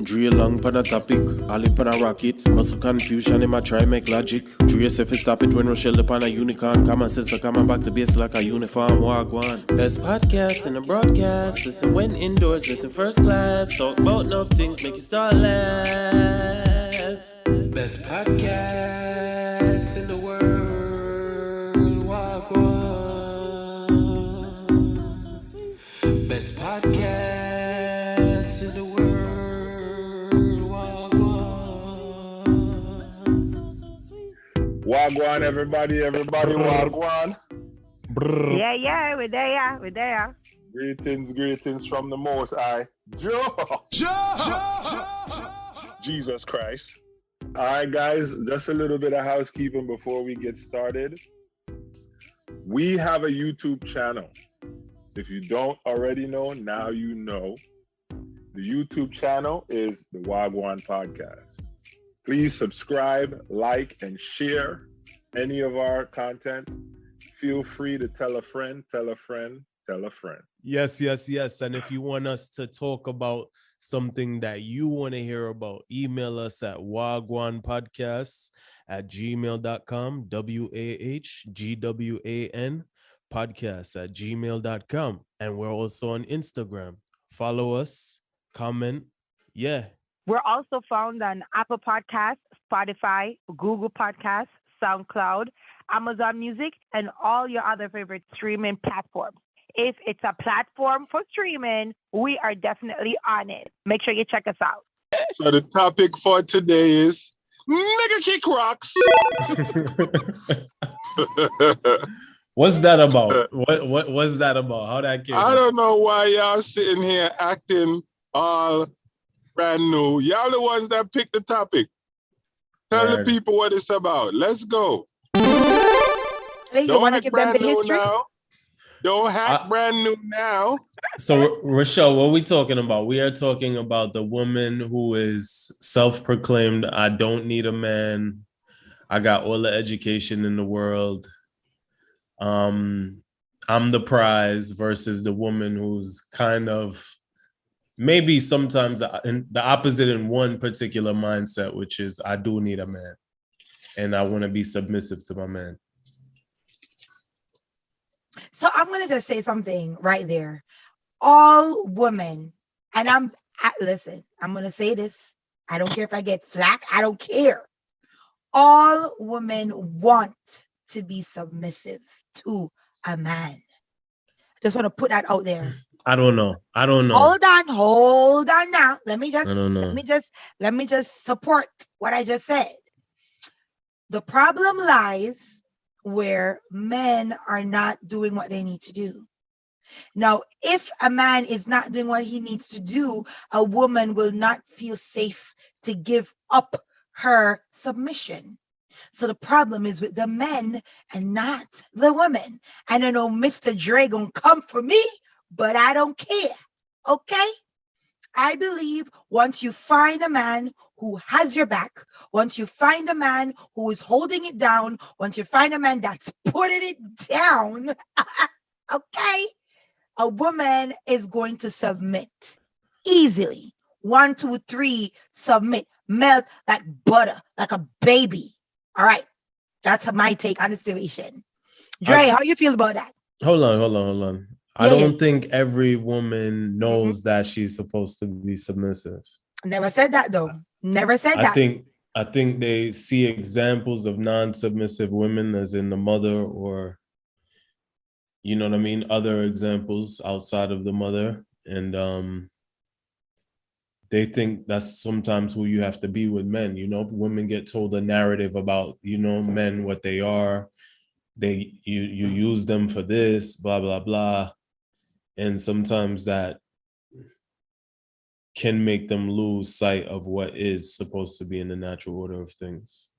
Drill long pan a topic, Ali pan a rocket. Muscle confusion in my try make logic. Drew yourself stop it when Rochelle upon a unicorn. Common sense, come back to base like a uniform. Walk one. Best podcast in the broadcast. Listen when indoors, listen first class. Talk about enough things, make you start laugh. Best podcast in the world. Walk one. Best podcast in the world. Wagwan, everybody, wagwan. Yeah, we're there. Greetings from the Most High. Joe! Jesus Christ. All right, guys, just a little bit of housekeeping before we get started. We have a YouTube channel. If you don't already know, now you know. The YouTube channel is the Wagwan Podcast. Please subscribe, like, and share any of our content. Feel free to tell a friend, tell a friend, tell a friend. Yes. And if you want us to talk about something that you want to hear about, email us at wagwanpodcasts@gmail.com, WAHGWAN podcast@gmail.com. And we're also on Instagram. Follow us, comment. Yeah. We're also found on Apple Podcasts, Spotify, Google Podcasts, SoundCloud, Amazon Music, and all your other favorite streaming platforms. If it's a platform for streaming, we are definitely on it. Make sure you check us out. So the topic for today is Mega Kick Rocks. What's that about? What's that about? How that came? I don't know why y'all sitting here acting all brand new. Y'all the ones that picked the topic. Tell the people what it's about. Let's go. Hey, you want to give them the history? Now. Don't hack brand new now. So, Rochelle, what are we talking about? We are talking about the woman who is self-proclaimed, I don't need a man. I got all the education in the world. I'm the prize versus the woman who's kind of maybe sometimes the opposite in one particular mindset, which is I do need a man and I want to be submissive to my man. So I'm going to just say something right there. All women, and listen, I'm going to say this. I don't care if I get flack. I don't care. All women want to be submissive to a man. Just want to put that out there. I don't know. Hold on now. Let me just support what I just said. The problem lies where men are not doing what they need to do. Now, if a man is not doing what he needs to do, a woman will not feel safe to give up her submission. So the problem is with the men and not the women. And I know Mr. Dre gonna come for me, but I don't care. Okay? I believe once you find a man who has your back, once you find a man who is holding it down, once you find a man that's putting it down, okay, a woman is going to submit easily. 1, 2, 3, submit, melt like butter, like a baby. All right, that's my take on the situation. Dre, how you feel about that? Hold on. I don't think every woman knows that she's supposed to be submissive. Never said that though. Never said that. I think they see examples of non-submissive women as in the mother or, you know what I mean, other examples outside of the mother. And they think that's sometimes who you have to be with men. You know, women get told a narrative about, you know, men, what they are. You use them for this, blah, blah, blah. And sometimes that can make them lose sight of what is supposed to be in the natural order of things.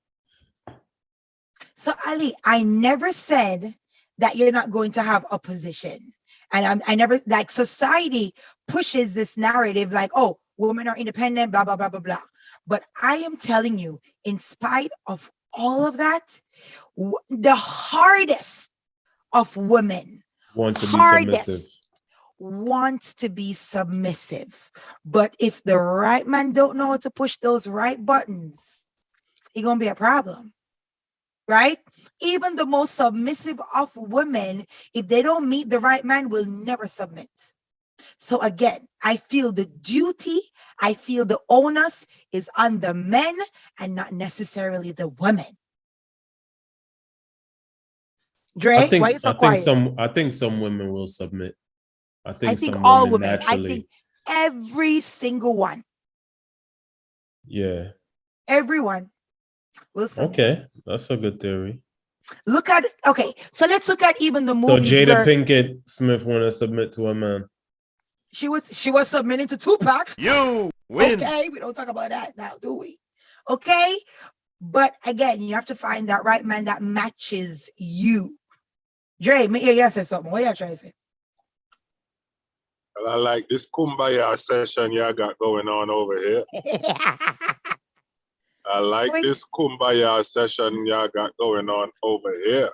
So Ali, I never said that you're not going to have opposition. And I never, like, society pushes this narrative like, oh, women are independent, blah, blah, blah, blah, blah. But I am telling you, in spite of all of that, the hardest of women want to be submissive. wants to be submissive, but if the right man don't know how to push those right buttons, it's gonna be a problem, right? Even the most submissive of women, if they don't meet the right man, will never submit. So again, I feel the duty, I feel the onus is on the men and not necessarily the women. Dre, why you so quiet? I think some women will submit. I think some all women women. naturally. I think every single one. Yeah. Everyone will submit. Okay, that's a good theory. So let's look at even the movies. So Jada Pinkett Smith want to submit to a man. She was submitting to Tupac. You win. Okay, we don't talk about that now, do we? Okay, but again, you have to find that right man that matches you. Dre, you said something. What you trying to say? Well, I like this kumbaya session y'all got going on over here. I like this kumbaya session y'all got going on over here.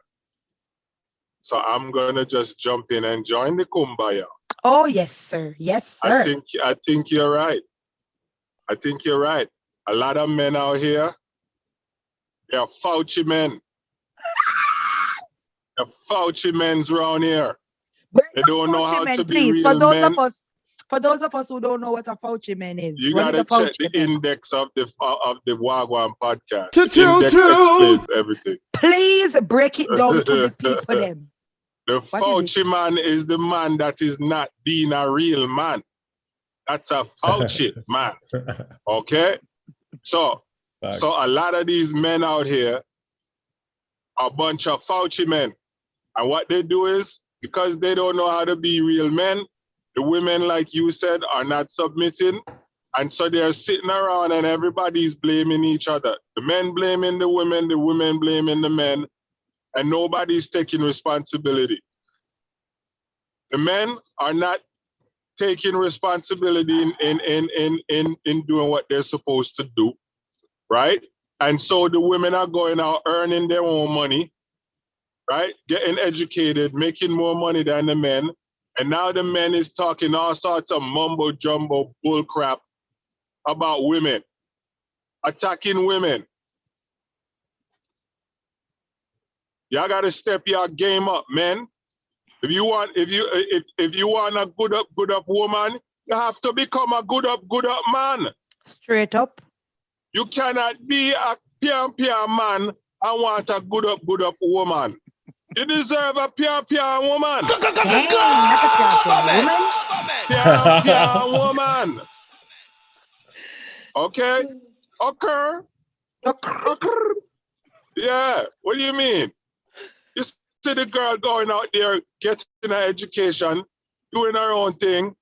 So I'm gonna just jump in and join the kumbaya. Oh yes, sir. Yes, sir. I think you're right. I think you're right. A lot of men out here, they're fauci men. They're fauci men's around here. They don't know how to be real men. For those of us who don't know what a fauci man is, you gotta check the index of the Wagwan podcast. The index explains everything. Please break it down to the people them. The fauci man is the man that is not being a real man. That's a fauci man. Okay? So a lot of these men out here are a bunch of fauci men. And what they do is, because they don't know how to be real men, the women, like you said, are not submitting. And so they're sitting around and everybody's blaming each other. The men blaming the women blaming the men, and nobody's taking responsibility. The men are not taking responsibility in doing what they're supposed to do, right? And so the women are going out earning their own money, right? Getting educated, making more money than the men. And now the men is talking all sorts of mumbo jumbo bull crap about women, attacking women. Y'all gotta step your game up, man. If you want a good up woman, you have to become a good up man. Straight up. You cannot be a pian man and want a good up woman. You deserve a pian woman. Pian woman. Okay? Occur. Yeah. What do you mean? You see the girl going out there, getting her education, doing her own thing,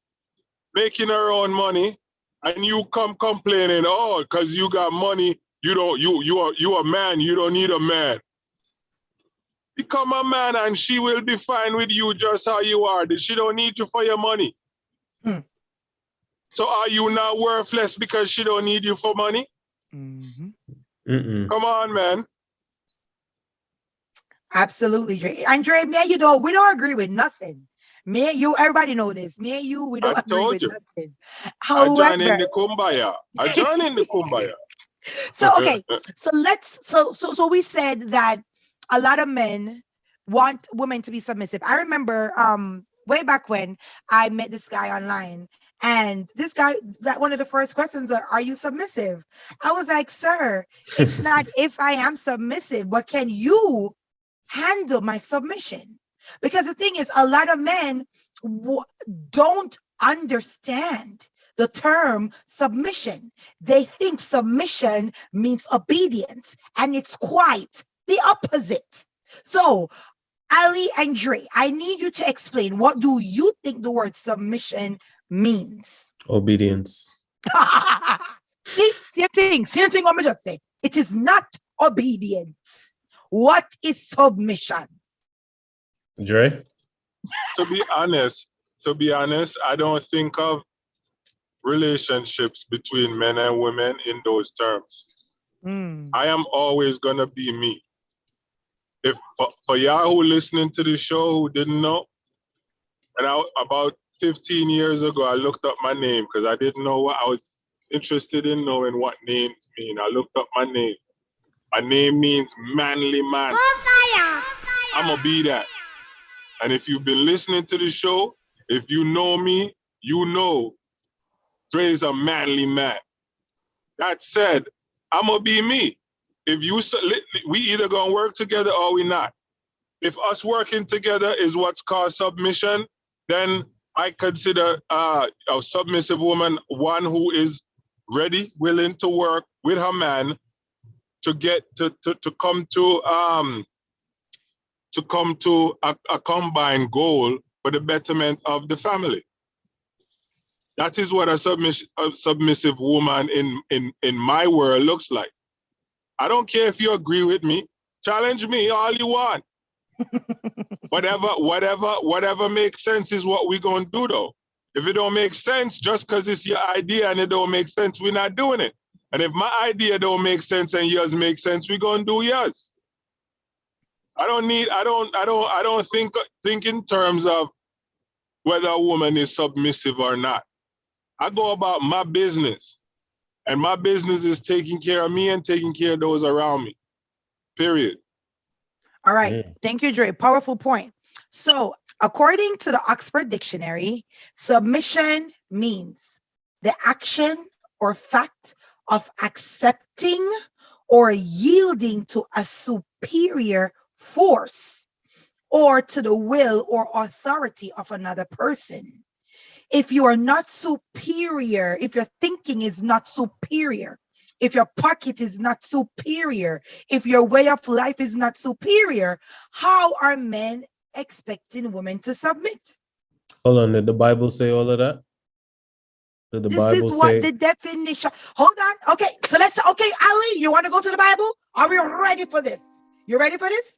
making her own money, and you come complaining, oh, because you got money, you a man, you don't need a man. Become a man and she will be fine with you just how you are. She don't need you for your money. So are you now worthless because she don't need you for money? Come on, man. Absolutely, Dre. And Dre, me and you we don't agree with nothing. Me and you, everybody know this. Me and you, we don't agree with nothing. However, I join in the kumbaya. So okay, so we said that a lot of men want women to be submissive. I remember way back when I met this guy online, and this guy, that one of the first questions are you submissive? I was like, sir, it's not if I am submissive, but can you handle my submission? Because the thing is, a lot of men don't understand the term submission. They think submission means obedience, and it's quite the opposite. So, Ali and Dre, I need you to explain, what do you think the word submission means? Obedience. Same thing what I just say. It is not obedience. What is submission? Dre? To be honest, I don't think of relationships between men and women in those terms. I am always gonna be me. If for y'all who listening to the show who didn't know, and about 15 years ago, I looked up my name because I didn't know what I was interested in knowing what names mean. I looked up my name. My name means manly man. I'm going to be that. And if you've been listening to the show, if you know me, you know Dre's a manly man. That said, I'm going to be me. If you, we either going to work together or we not. If us working together is what's called submission, then I consider a submissive woman one who is ready, willing to work with her man to get to come to a combined goal for the betterment of the family. That is what a submissive woman in my world looks like. I don't care if you agree with me. Challenge me all you want. Whatever makes sense is what we're gonna do though. If it don't make sense, just because it's your idea and it don't make sense, we're not doing it. And if my idea don't make sense and yours make sense, we're gonna do yours. I don't think in terms of whether a woman is submissive or not. I go about my business, and my business is taking care of me and taking care of those around me. Period. All right. Thank you, Dre. Powerful point. So, according to the Oxford Dictionary, submission means the action or fact of accepting or yielding to a superior force or to the will or authority of another person. If you are not superior, if your thinking is not superior, if your pocket is not superior, if your way of life is not superior, how are men expecting women to submit? Hold on, did the Bible say all of that? Did the Bible is say... what the definition. Hold on. Okay, so okay, Ali, you want to go to the Bible? Are we ready for this? You ready for this?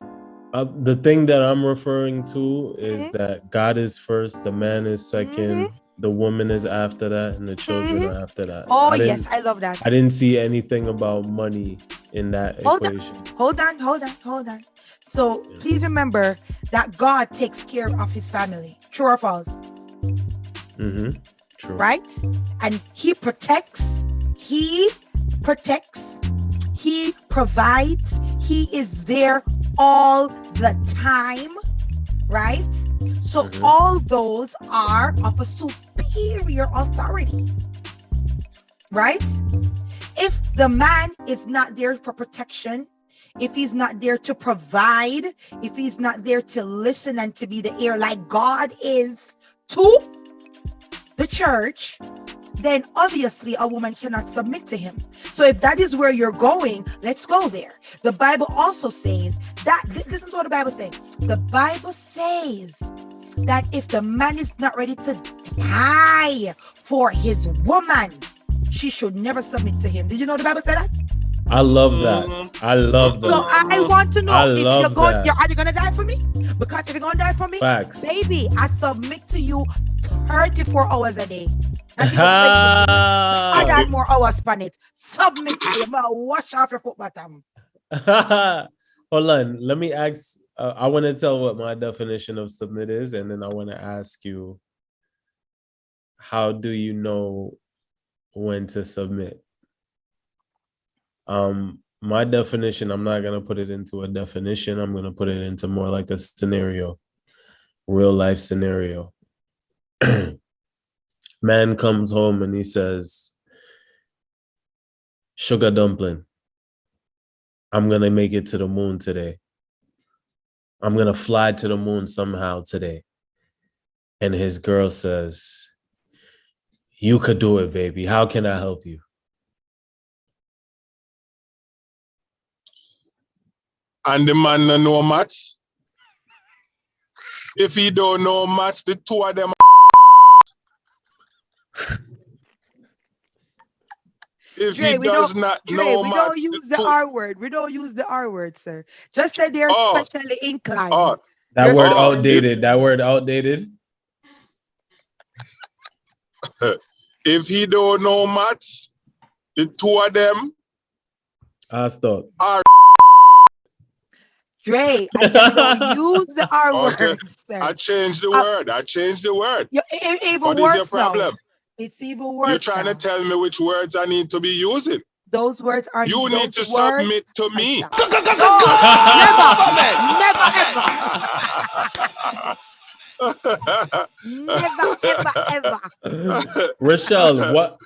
The thing that I'm referring to is that God is first, the man is second, the woman is after that, and the children are after that. Oh, yes, I love that. I didn't see anything about money in that equation. Hold on. So please remember that God takes care of his family. True or false? True. Right? And he protects, he provides, he is there all the time, right? So all those are of a superior authority, right? If the man is not there for protection, if he's not there to provide, if he's not there to listen and to be the ear like God is to the church, then obviously a woman cannot submit to him. So if that is where you're going, let's go there. The Bible also says that, listen to what the Bible says. The Bible says that if the man is not ready to die for his woman, she should never submit to him. Did you know the Bible said that? I love that. I love that. So I want to know if you're going, are you going to die for me? Because if you're going to die for me, facts, baby, I submit to you 34 hours a day. I got more hours on it. Submit to him. Wash off your foot bottom. Hold on. Let me ask. I want to tell what my definition of submit is, and then I want to ask you, how do you know when to submit? My definition, I'm not going to put it into a definition. I'm going to put it into more like a scenario, real life scenario. Man comes home and he says, sugar dumpling, I'm going to make it to the moon today. I'm going to fly to the moon somehow today. And his girl says, you could do it, baby. How can I help you? And the man no know maths. If he don't know maths, the two of them. If Dre, he does not know we maths, don't use the R word. We don't use the R word, sir. Just say they're specially inclined. That word outdated. That word outdated. If he don't know maths, the two of them stop. are. Dre, I said we don't use the R Okay. word, sir. I changed the word. I changed the word. Even What is your worse now. problem? It's even You're worse trying now. to tell me which words I need to be using. Those words are. You need to Those words submit to are me. no, never ever. Never, ever, ever. Rochelle, what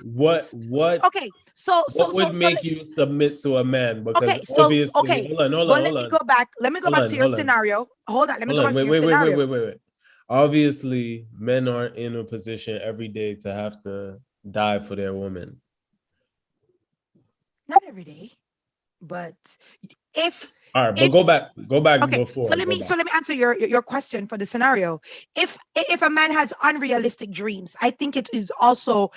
Okay, so would make you submit to a man? Because okay, so obviously, okay. hold But on, let me go back. Let me go back to your scenario. Hold on. Let me go back to your scenario. Wait. Obviously, men aren't in a position every day to have to die for their woman. Not every day, but if all right, but go back okay, before. so let me answer your question for the scenario. If a man has unrealistic dreams, I think it is also,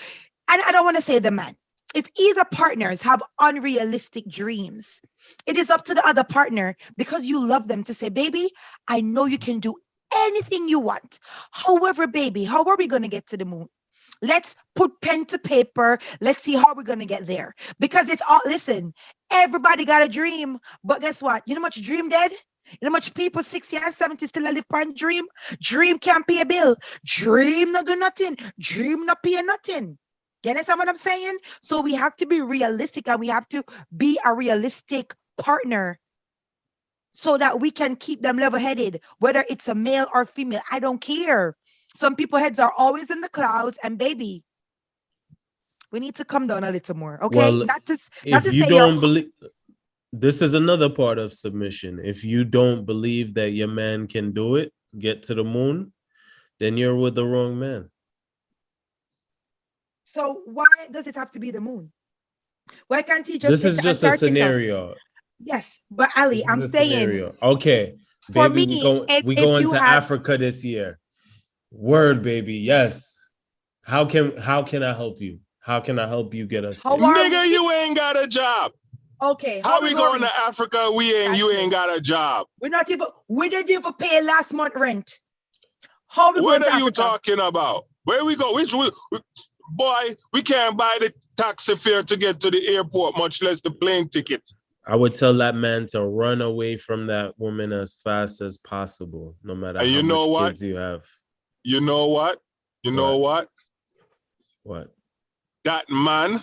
and I don't want to say the man. If either partners have unrealistic dreams, it is up to the other partner, because you love them, to say, baby, I know you can do anything you want. However, baby, how are we going to get to the moon? Let's put pen to paper. Let's see how we're going to get there. Because it's all, listen, everybody got a dream. But guess what? You know how much dream dead? You know how much people 60 and 70 still live on dream? Dream can't pay a bill. Dream not do nothing. Dream not pay nothing. You understand what I'm saying? So we have to be realistic, and we have to be a realistic partner so that we can keep them level-headed, whether it's a male or female. I don't care. Some people's heads are always in the clouds, and baby, we need to come down a little more, okay? Well, not to if you say don't believe, this is another part of submission. If you don't believe that your man can do it, get to the moon, then you're with the wrong man. So why does it have to be the moon? Why can't he just this get is to just Antarctica? A scenario. Yes, but Ali, I'm saying scenario. Okay, for baby, me, we going to Africa this year. Word, baby, yes. How can I help you? How can I help you get us there? Nigga, you ain't got a job. Okay, how we going to Africa? You ain't got a job. We didn't even pay last month rent. How we what going to are Africa? You talking about? Where we go? Boy, we can't buy the taxi fare to get to the airport, much less the plane ticket. I would tell that man to run away from that woman as fast as possible, no matter how much kids you have. You know what? You know what? What? That man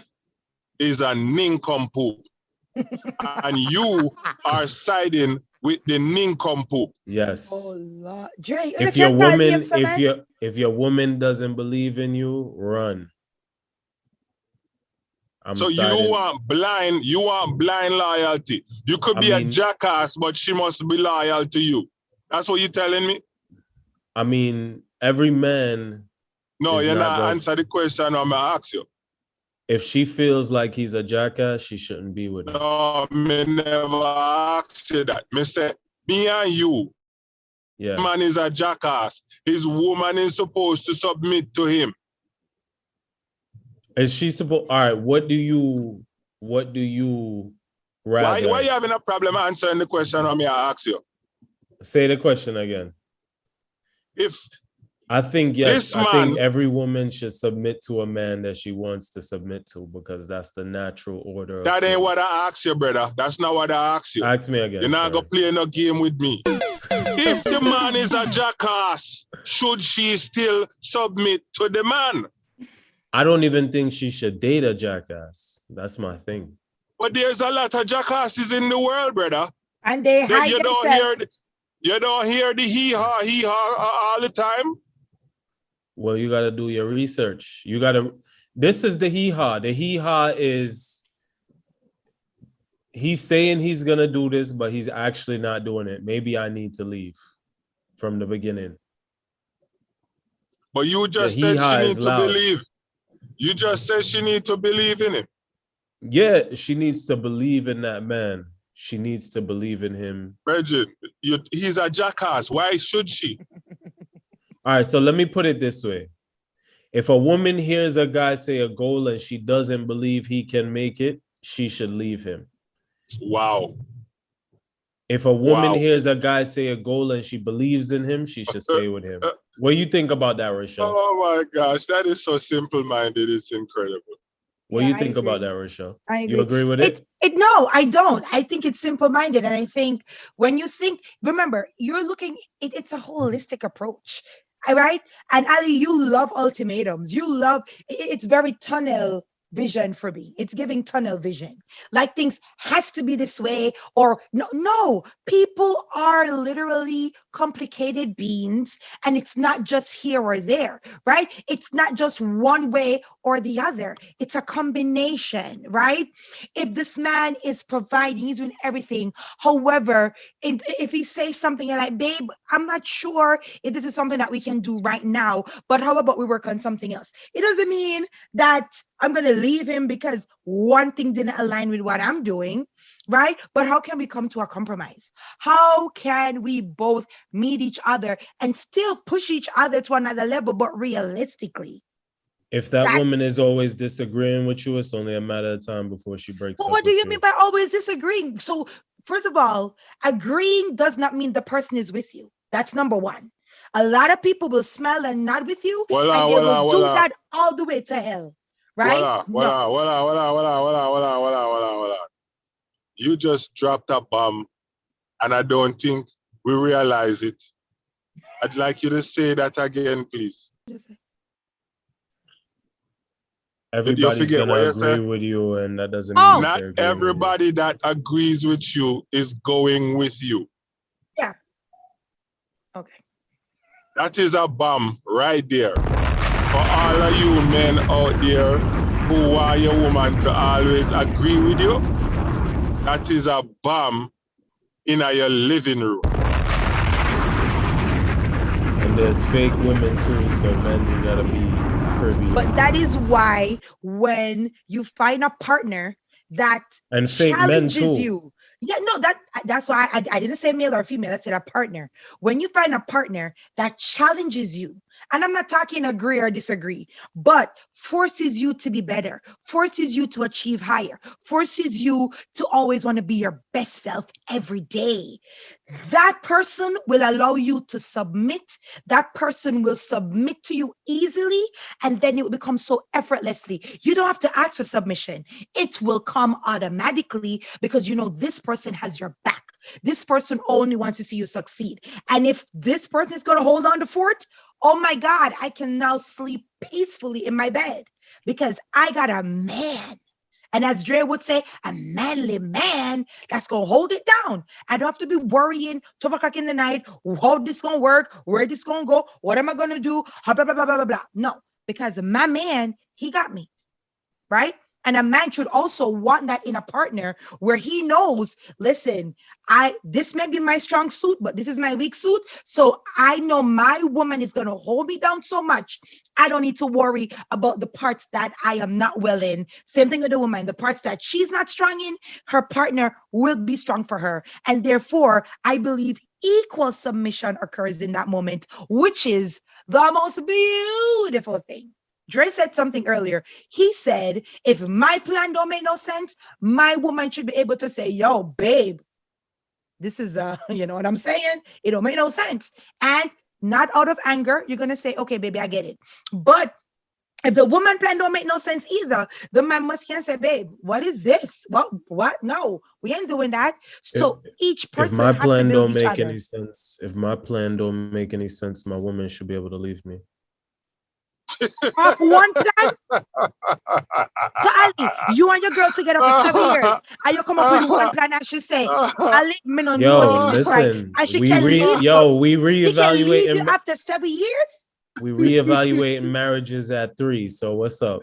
is a nincompoop. And you are siding with the nincompoop. Yes. Oh Lord, Dre, if your woman doesn't believe in you, run. So you want blind loyalty. You could be a jackass, but she must be loyal to you. That's what you're telling me? I mean, every man. No, you're not answer the question I'm gonna ask you. If she feels like he's a jackass, she shouldn't be with him. No, me never asked you that. Me say, me and you. Yeah. Man is a jackass. His woman is supposed to submit to him. Is she supposed? All right. What do you rather? Why are you having a problem answering the question I ask you? Say the question again. I think yes. I think every woman should submit to a man that she wants to submit to, because that's the natural order. That ain't what I asked you, brother. That's not what I asked you. Ask me again. You're not gonna play no game with me. If the man is a jackass, should she still submit to the man? I don't even think she should date a jackass. That's my thing. But there's a lot of jackasses in the world, brother. And they hide themselves. You don't hear the hee-haw all the time? Well, you got to do your research. This is the hee-haw. The hee-haw is he's saying he's going to do this, but he's actually not doing it. Maybe I need to leave from the beginning. But you just said she needs to believe. You just said she needs to believe in him. Yeah, she needs to believe in that man. She needs to believe in him. Bridget, he's a jackass. Why should she? All right, so let me put it this way. If a woman hears a guy say a goal and she doesn't believe he can make it, she should leave him. Wow. If a woman hears a guy say a goal and she believes in him, she should stay with him. What do you think about that, Rochelle? Oh my gosh, that is so simple-minded. It's incredible. What do you think about that, Rochelle? I agree. You agree with it? No, I don't. I think it's simple-minded. And I think when you think, remember, you're looking, it's a holistic approach. All right. And Ali, you love ultimatums. You love, it's very tunnel vision for me. It's giving tunnel vision. Like things has to be this way or no. People are literally complicated beings and it's not just here or there, right? It's not just one way or the other. It's a combination, right? If this man is providing, he's doing everything. However, if he says something like, babe, I'm not sure if this is something that we can do right now, but how about we work on something else? It doesn't mean that I'm going to leave him because one thing didn't align with what I'm doing, right? But how can we come to a compromise? How can we both meet each other and still push each other to another level, but realistically? If that woman is always disagreeing with you, it's only a matter of time before she breaks up. What do you mean by always disagreeing? So, first of all, agreeing does not mean the person is with you. That's number one. A lot of people will smell and nod with you, and they will do that all the way to hell. Right? You just dropped a bomb, and I don't think we realize it. I'd like you to say that again, please. Everybody's gonna agree with you, and that doesn't mean not everybody that agrees with you is going with you. Yeah. Okay. That is a bomb right there. For all of you men out there who want your woman to always agree with you, that is a bomb in your living room. And there's fake women too, so men, you gotta be privy. But that is why when you find a partner that and fake challenges men too. you. Yeah, no, that's why I didn't say male or female. I said a partner. When you find a partner that challenges you, and I'm not talking agree or disagree, but forces you to be better, forces you to achieve higher, forces you to always want to be your best self every day. That person will allow you to submit. That person will submit to you easily, and then it will become so effortlessly. You don't have to ask for submission. It will come automatically because you know this person has your back. This person only wants to see you succeed. And if this person is going to hold on to fort, oh my God, I can now sleep peacefully in my bed because I got a man. And as Dre would say, a manly man that's going to hold it down. I don't have to be worrying 12 o'clock in the night, how this going to work, where this going to go, what am I going to do, blah, blah, blah, blah, blah, blah. No, because my man, he got me, right? And a man should also want that in a partner where he knows, listen, this may be my strong suit, but this is my weak suit. So I know my woman is going to hold me down so much. I don't need to worry about the parts that I am not well in. Same thing with the woman. The parts that she's not strong in, her partner will be strong for her. And therefore, I believe equal submission occurs in that moment, which is the most beautiful thing. Dre said something earlier. He said, if my plan don't make no sense, my woman should be able to say, yo, babe, this is, you know what I'm saying? It don't make no sense. And not out of anger, you're going to say, okay, baby, I get it. But if the woman plan don't make no sense either, the man must can say, babe, what is this? What? No, we ain't doing that. So each person has to build each other. If my plan don't make any sense, if my plan don't make any sense, my woman should be able to leave me. Off one plan? So Ali, you and your girl together for 7 years, and you come up with one plan and she say, Ali, me no know this right. And she can leave we reevaluate. She can leave you after 7 years? We reevaluate marriages at 3, so what's up?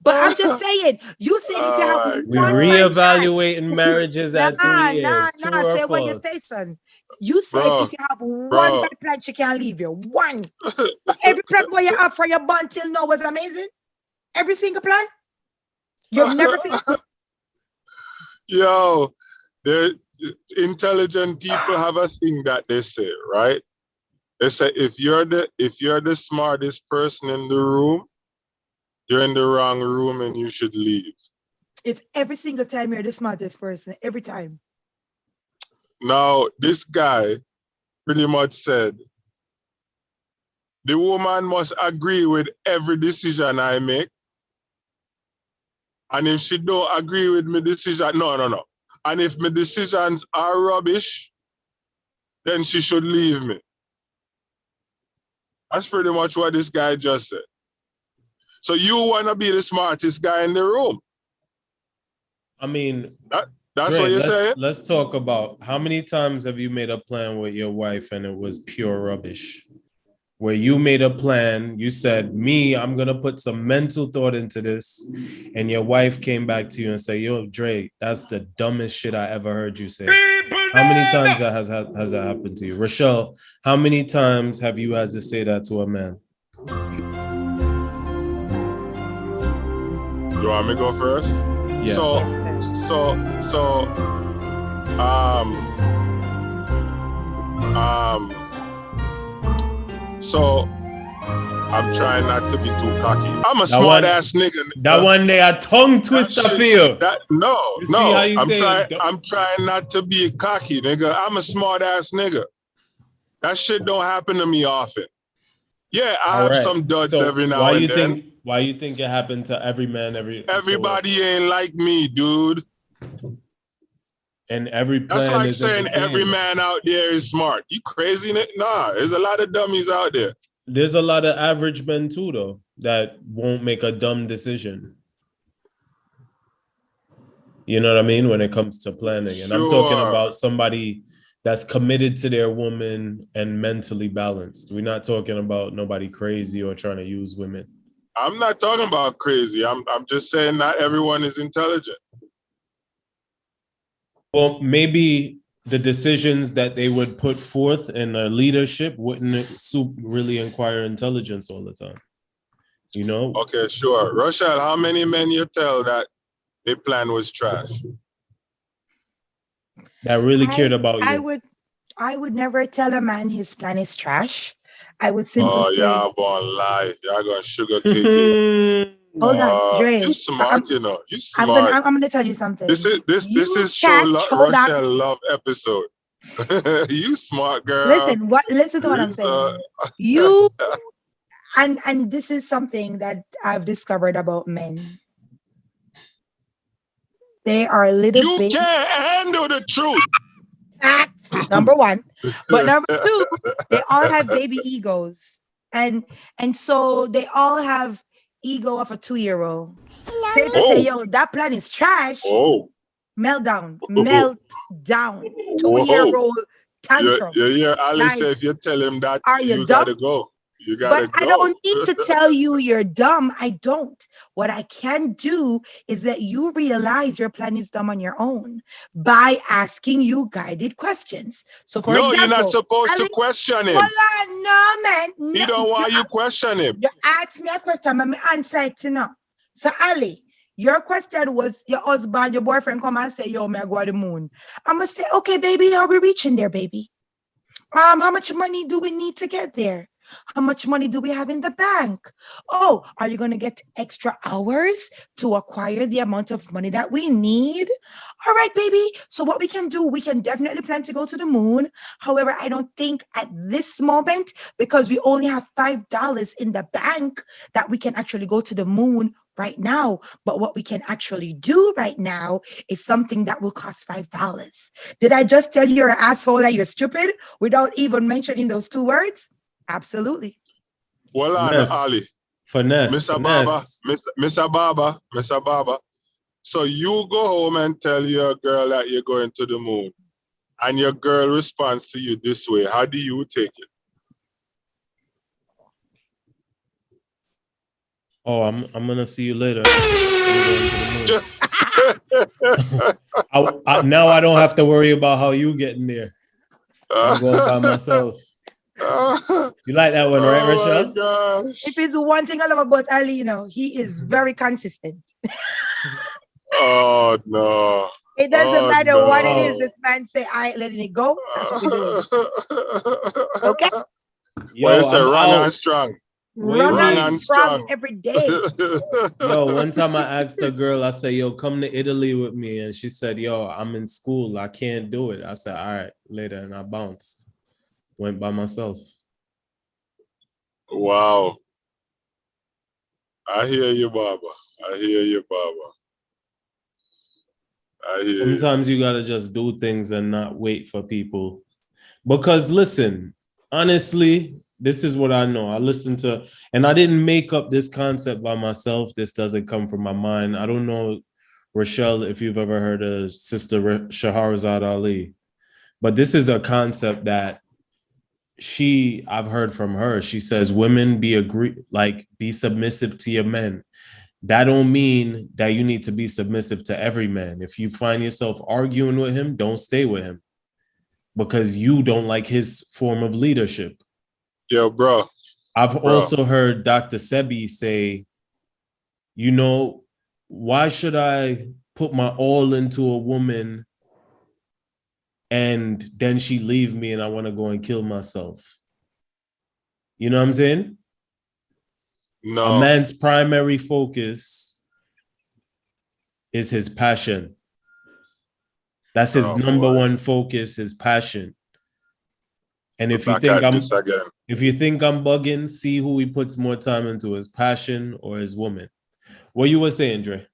But I'm just saying, you said if you have we reevaluate marriages at 3 years. Nah, say what you say, son. You said if you have one bad plan, she can't leave you. One. But every plan where you have for your bond till now was amazing. Every single plan. You've never been. Yo, the intelligent people have a thing that they say, right? They say if you're the smartest person in the room, you're in the wrong room and you should leave. If every single time you're the smartest person, every time. Now, this guy pretty much said, the woman must agree with every decision I make. And if she don't agree with my decision, no. And if my decisions are rubbish, then she should leave me. That's pretty much what this guy just said. So you want to be the smartest guy in the room? I mean, that's Dre, what you're saying? Let's talk about how many times have you made a plan with your wife and it was pure rubbish? Where you made a plan, you said, I'm going to put some mental thought into this. And your wife came back to you and said, yo, Dre, that's the dumbest shit I ever heard you say. How many times has that happened to you? Rochelle, how many times have you had to say that to a man? You want me to go first? Yeah. So I'm trying not to be too cocky. I'm a smart ass nigga. That one day a tongue twister for you. I'm trying not to be cocky, nigga. I'm a smart ass nigga. That shit don't happen to me often. Yeah, I have some duds every now and then. Why you think it happened to every man everybody ain't like me, dude. And every plan that's like is saying every man out there is smart. You crazy? Nah, there's a lot of dummies out there. There's a lot of average men too, though, that won't make a dumb decision. You know what I mean? When it comes to planning. And I'm talking about somebody that's committed to their woman and mentally balanced. We're not talking about nobody crazy or trying to use women. I'm not talking about crazy. I'm just saying not everyone is intelligent. Well, maybe the decisions that they would put forth in their leadership wouldn't really inquire intelligence all the time. You know? Okay, sure. Rochelle, how many men you tell that their plan was trash? That really cared about you. I would never tell a man his plan is trash. I would simply say, y'all gonna lie. Y'all gonna sugarcoat it. Hold on, Dre. You smart, you know. You smart. I'm gonna tell you something. This is show Rochelle love episode. You smart girl. Listen to what I'm saying. You and this is something that I've discovered about men. They are a little bit. You can't handle the truth. Facts, number one. But number two, they all have baby egos. And so they all have ego of a 2-year-old. Say, yo, that plan is trash. Meltdown. 2-year-old tantrum. Yeah, Ali say if you tell him that, you dumb? gotta go. But I don't need to tell you you're dumb. I don't. What I can do is that you realize your plan is dumb on your own by asking you guided questions. So, for example, you're not supposed to question him. No, man. No, he don't want you question him. You ask me a question, I'm answer it to know. So, Ali, your question was your husband, your boyfriend come and say, yo, may I go to the moon? I'm going to say, okay, baby, how are we reaching there, baby? How much money do we need to get there? How much money do we have in the bank? Oh, are you going to get extra hours to acquire the amount of money that we need? All right, baby. So what we can do, we can definitely plan to go to the moon. However, I don't think at this moment, because we only have $5 in the bank, that we can actually go to the moon right now. But what we can actually do right now is something that will cost $5. Did I just tell you you're an asshole, that you're stupid without even mentioning those 2 words? Absolutely. Well, Ali. Finesse. Mr. Baba. So you go home and tell your girl that you're going to the moon, and your girl responds to you this way. How do you take it? Oh, I'm gonna see you later. Now I don't have to worry about how you getting there. I'm going by myself. You like that one, right, Rochelle? If it's one thing I love about Ali, you know, he is very consistent. Oh no! It doesn't matter what it is. This man say, "I ain't letting it go." That's what we do. Okay. Yo, run on strong. Run on strong every day. Yo, one time I asked a girl, I said, "Yo, come to Italy with me," and she said, "Yo, I'm in school, I can't do it." I said, "All right, later," and I bounced. Went by myself. Wow. I hear you, Baba. Sometimes you gotta just do things and not wait for people. Because listen, honestly, this is what I know. I listen to, and I didn't make up this concept by myself. This doesn't come from my mind. I don't know, Rochelle, if you've ever heard of Sister Sharazad Ali, but this is a concept that I've heard from her. She says women be submissive to your men. That don't mean that you need to be submissive to every man. If you find yourself arguing with him, don't stay with him because you don't like his form of leadership. Yo, bro. I've also heard Dr. Sebi say, why should I put my all into a woman and then she leave me and I want to go and kill myself? You know what I'm saying? No. A man's primary focus is his passion. That's his number one focus, his passion. And if you think I'm bugging, see who he puts more time into, his passion or his woman. What you were saying, Dre?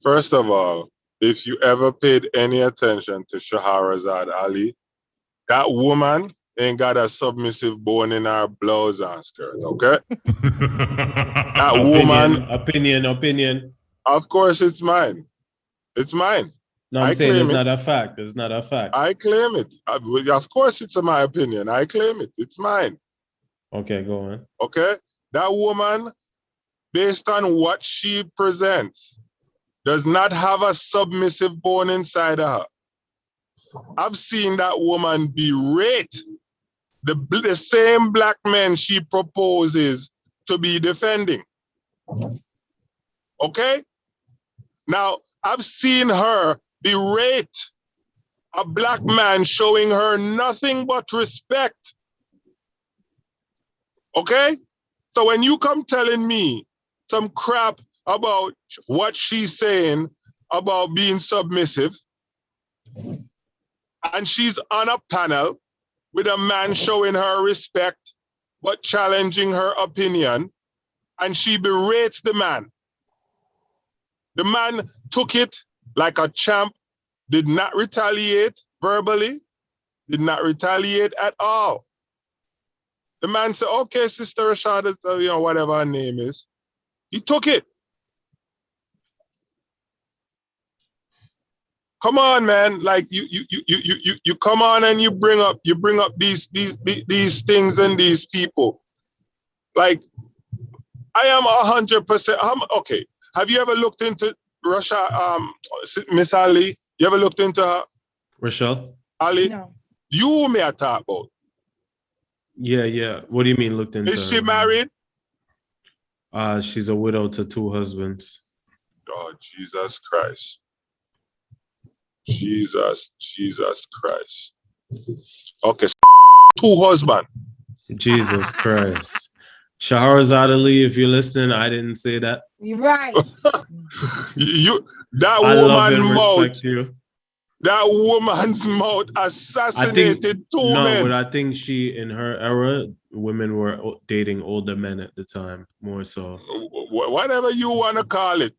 First of all, if you ever paid any attention to Sharazad Ali, that woman ain't got a submissive bone in her blouse and skirt, okay? That woman... Opinion. Of course, it's mine. It's mine. No, I'm saying it's not a fact. It's not a fact. I claim it. Of course, it's my opinion. I claim it. It's mine. Okay, go on. Okay? That woman, based on what she presents, does not have a submissive bone inside of her. I've seen that woman berate the same black men she proposes to be defending. Okay? Now, I've seen her berate a black man showing her nothing but respect. Okay? So when you come telling me some crap about what she's saying about being submissive, and she's on a panel with a man showing her respect but challenging her opinion, and she berates the man. The man took it like a champ, did not retaliate verbally, did not retaliate at all. The man said, okay, Sister Rashada, whatever her name is. He took it. Come on, man. Like you come on and you bring up these things and these people. Like, I am 100%. Okay. Have you ever looked into Miss Ali? You ever looked into her? Rochelle? Ali? No. You may have talked about. Yeah. What do you mean looked into? Is she married? She's a widow to 2 husbands. Oh, Jesus Christ. Jesus Christ. Okay, 2 husbands. Jesus Christ. Sharazad Ali, if you're listening, I didn't say that. You're right. I love and respect you. That woman's mouth assassinated 2 men. No, but I think in her era, women were dating older men at the time, more so. Whatever you want to call it.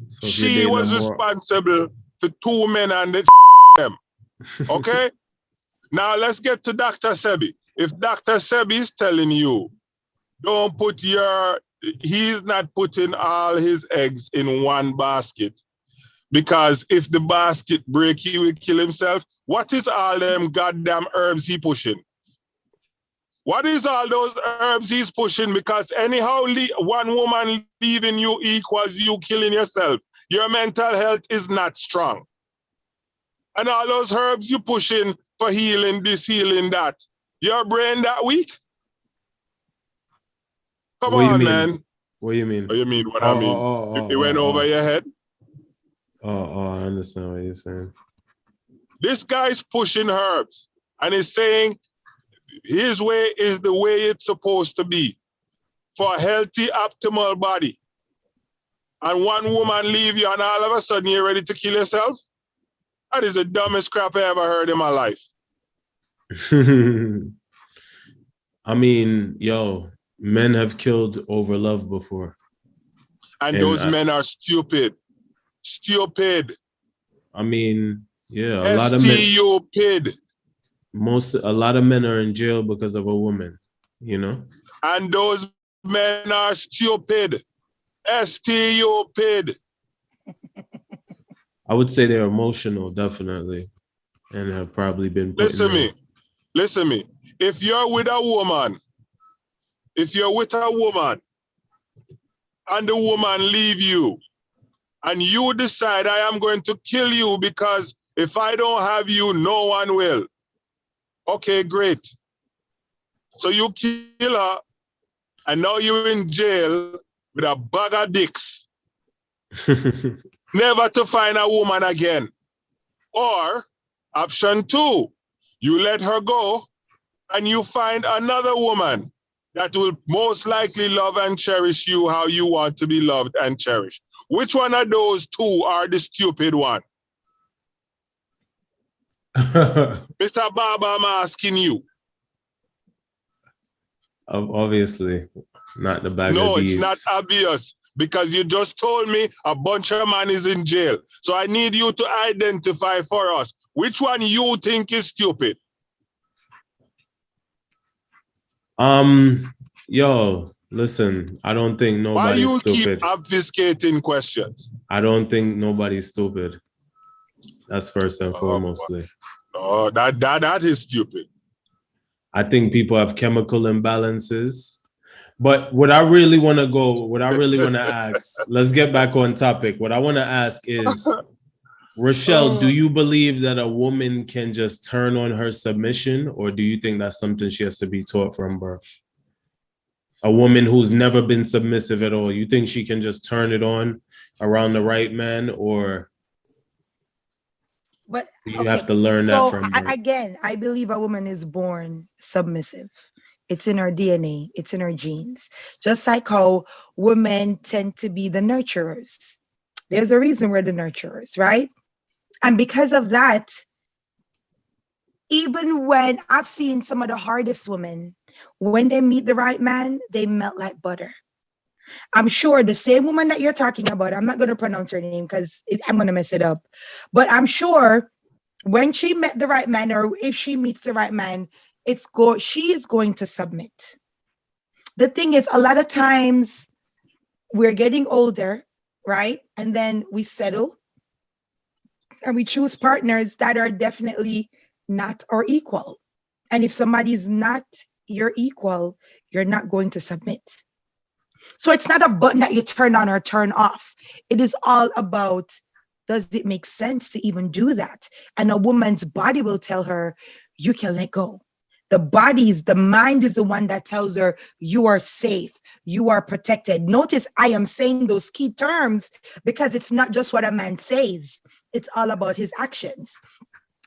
So she was responsible for 2 men and them. Okay? Now let's get to Dr. Sebi. If Dr. Sebi is telling you, he's not putting all his eggs in one basket, because if the basket break, he will kill himself. What is all them goddamn herbs he pushing? What is all those herbs he's pushing? Because anyhow, one woman leaving you equals you killing yourself. Your mental health is not strong. And all those herbs you pushing for healing this, healing that. Your brain that weak? Come on, man. What do you mean? What do you mean what I mean? It went over your head? I understand what you're saying. This guy's pushing herbs and he's saying his way is the way it's supposed to be for a healthy, optimal body. And one woman leave you and all of a sudden you're ready to kill yourself? That is the dumbest crap I ever heard in my life. I mean, men have killed over love before. And those men are stupid. Stupid. I mean, yeah, a lot of men. Stupid. A lot of men are in jail because of a woman, you know? And those men are stupid. Stupid. I would say they're emotional, definitely, and have probably been put in there. Listen me. If you're with a woman, and the woman leave you, and you decide I am going to kill you because if I don't have you, no one will. Okay, great. So you kill her, and now you're in jail with a bag of dicks. Never to find a woman again. Or option 2, you let her go and you find another woman that will most likely love and cherish you how you want to be loved and cherished. Which one of those 2 are the stupid one? Mr. Baba, I'm asking you. Obviously, not the bag No, of it's bees. not obvious because you just told me a bunch of man is in jail. So I need you to identify for us which one you think is stupid. Yo, listen, I don't think nobody's stupid. Why you keep obfuscating questions? I don't think nobody's stupid. That's first and foremostly. Oh, that is stupid. I think people have chemical imbalances. But what I really want to ask, let's get back on topic. What I want to ask is, Rochelle, do you believe that a woman can just turn on her submission, or do you think that's something she has to be taught from birth? A woman who's never been submissive at all, you think she can just turn it on around the right man, or you have to learn that from birth? Again, I believe a woman is born submissive. It's in her DNA. It's in her genes. Just like how women tend to be the nurturers. There's a reason we're the nurturers, right? And because of that, even when I've seen some of the hardest women, when they meet the right man, they melt like butter. I'm sure the same woman that you're talking about, I'm not going to pronounce her name because I'm going to mess it up. But I'm sure when she met the right man, or if she meets the right man, she is going to submit. The thing is, a lot of times we're getting older, right? And then we settle and we choose partners that are definitely not our equal. And if somebody is not your equal, you're not going to submit. So it's not a button that you turn on or turn off. It is all about, does it make sense to even do that? And a woman's body will tell her, you can let go. The mind is the one that tells her you are safe, you are protected. Notice I am saying those key terms because it's not just what a man says, it's all about his actions.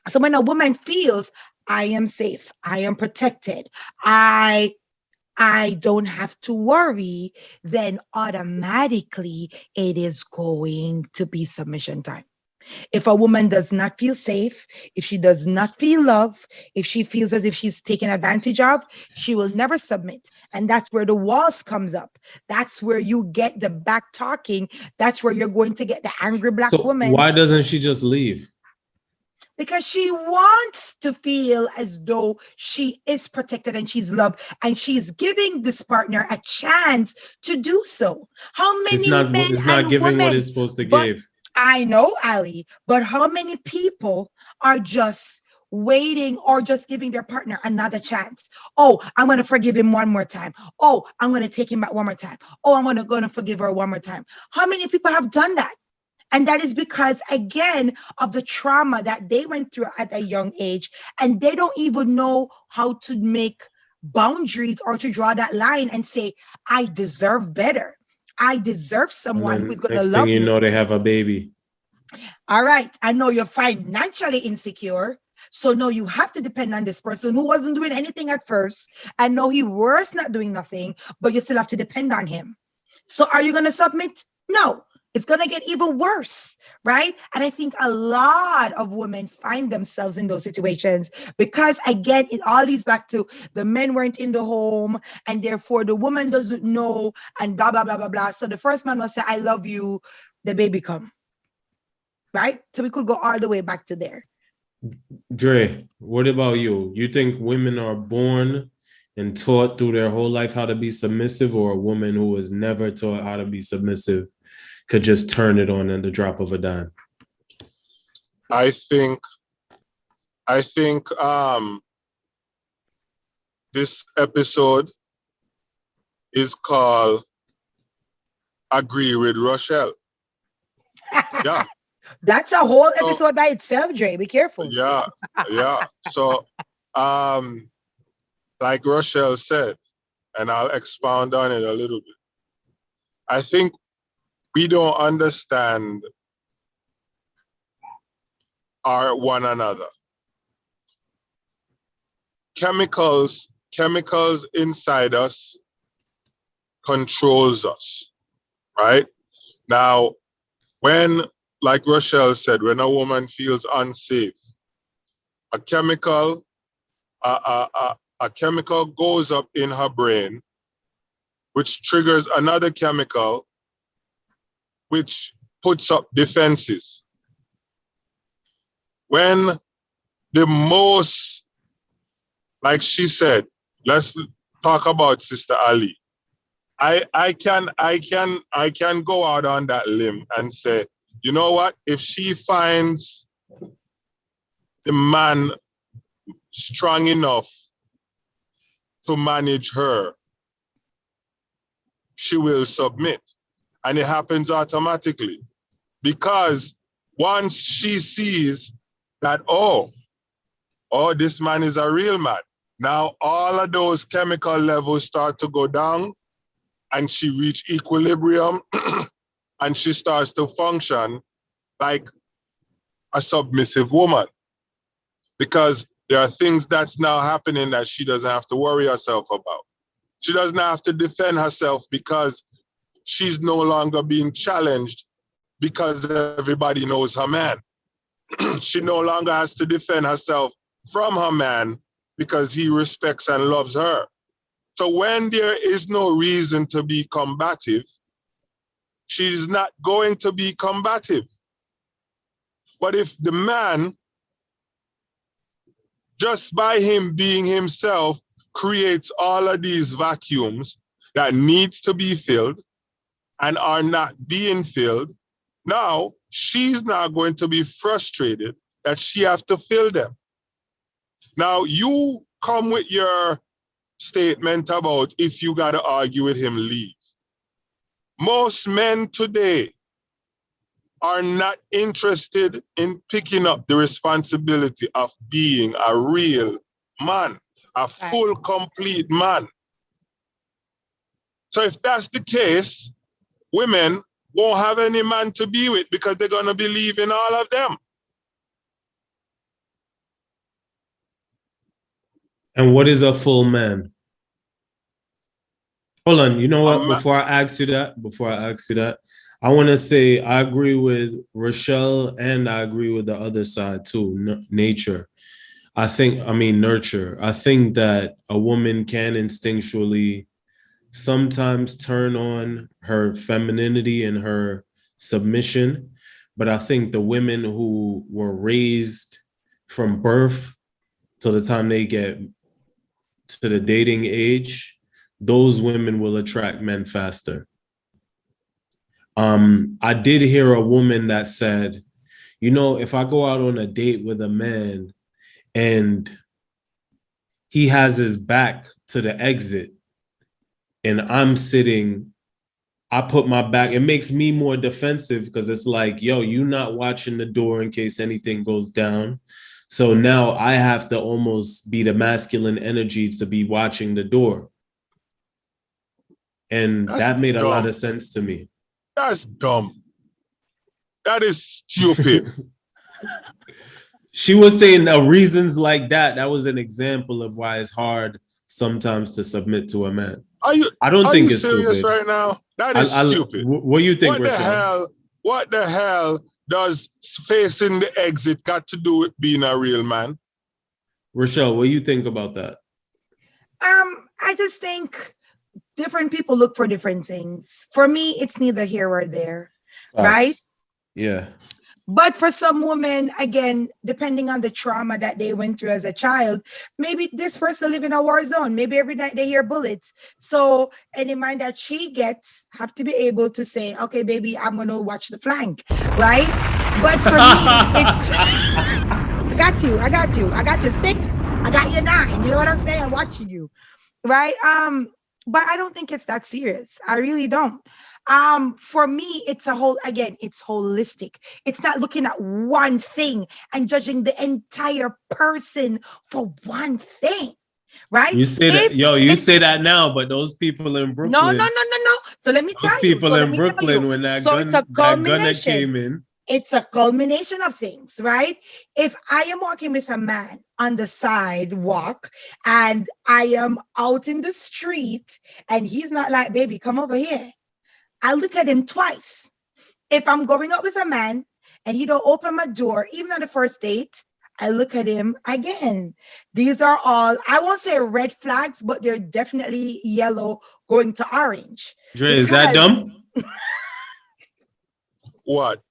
So when a woman feels, I am safe, I am protected, I don't have to worry, then automatically it is going to be submission time. If a woman does not feel safe, if she does not feel love, if she feels as if she's taken advantage of, she will never submit. And that's where the walls comes up. That's where you get the back talking. That's where you're going to get the angry black woman. Why doesn't she just leave? Because she wants to feel as though she is protected and she's loved, and she's giving this partner a chance to do so. How many men it's not giving women, what it's supposed to give. I know, Ali, but how many people are just waiting or just giving their partner another chance? Oh, I'm going to forgive him one more time. Oh, I'm going to take him back one more time. Oh, I'm going to forgive her one more time. How many people have done that? And that is because, again, of the trauma that they went through at a young age, and they don't even know how to make boundaries or to draw that line and say, I deserve better. I deserve someone who's going to love me. Next thing you know, they have a baby. All right. I know you're financially insecure. So no, you have to depend on this person who wasn't doing anything at first. And no, he was not doing nothing, but you still have to depend on him. So are you going to submit? No. It's going to get even worse, right? And I think a lot of women find themselves in those situations because, again, it all leads back to the men weren't in the home, and therefore the woman doesn't know, and blah, blah, blah, blah, blah. So the first man will say, I love you, the baby come. right? So we could go all the way back to there. Dre, what about you? You think women are born and taught through their whole life how to be submissive, or a woman who was never taught how to be submissive could just turn it on at the drop of a dime? I think this episode is called Agree with Rochelle. Yeah. That's a whole episode by itself, Dre. Be careful. Yeah. So like Rochelle said, and I'll expound on it a little bit. I think we don't understand our one another. Chemicals inside us controls us, right? Now, when, like Rochelle said, when a woman feels unsafe, a chemical goes up in her brain, which triggers another chemical, which puts up defenses. When the most, like she said, let's talk about Sister Ali. I can go out on that limb and say, you know what? If she finds the man strong enough to manage her, she will submit. And it happens automatically. Because once she sees that, oh, this man is a real man. Now all of those chemical levels start to go down and she reach equilibrium and she starts to function like a submissive woman. Because there are things that's now happening that she doesn't have to worry herself about. She doesn't have to defend herself because she's no longer being challenged because everybody knows her man. She no longer has to defend herself from her man because he respects and loves her. So when there is no reason to be combative, she's not going to be combative. But if the man, just by him being himself, creates all of these vacuums that needs to be filled and are not being filled, now she's not going to be frustrated that she has to fill them. Now you come with your statement about if you got to argue with him, leave. Most men today are not interested in picking up the responsibility of being a real man, a full, complete man. So if that's the case, women won't have any man to be with because they're going to believe in all of them. And what is a full man? Hold on. You know what? Before I ask you that, I want to say I agree with Rochelle and I agree with the other side too, nurture. I think that a woman can instinctually sometimes turn on her femininity and her submission. But I think the women who were raised from birth till the time they get to the dating age, those women will attract men faster. I did hear a woman that said, you know, if I go out on a date with a man and he has his back to the exit and I'm sitting, I put my back, it makes me more defensive because it's like, yo, you're not watching the door in case anything goes down. So now I have to almost be the masculine energy to be watching the door. And that made a lot of sense to me. That's dumb. That is stupid. She was saying reasons like that. That was an example of why it's hard sometimes to submit to a man. I don't think it's serious stupid right now? That is stupid. What do you think, Rochelle? What the hell does facing the exit got to do with being a real man? Rochelle, what do you think about that? I just think different people look for different things. For me, it's neither here or there, right? Yeah. But for some women, again, depending on the trauma that they went through as a child, maybe this person live in a war zone. Maybe every night they hear bullets. So any mind that she gets have to be able to say, okay, baby, I'm going to watch the flank, right? But for me, it's, I got you. I got you 6. I got you 9. You know what I'm saying? I'm watching you, right? But I don't think it's that serious. I really don't. For me, it's it's holistic. It's not looking at one thing and judging the entire person for one thing, right? You say that, you say that now, but those people in Brooklyn. No. So let me tell you. People in Brooklyn, when that gun that came in. It's a culmination of things, right? If I am walking with a man on the sidewalk and I am out in the street and he's not like, baby, come over here, I look at him twice. If I'm going out with a man and he don't open my door, even on the first date, I look at him again. These are all, I won't say red flags, but they're definitely yellow going to orange. Dre, is that dumb? What?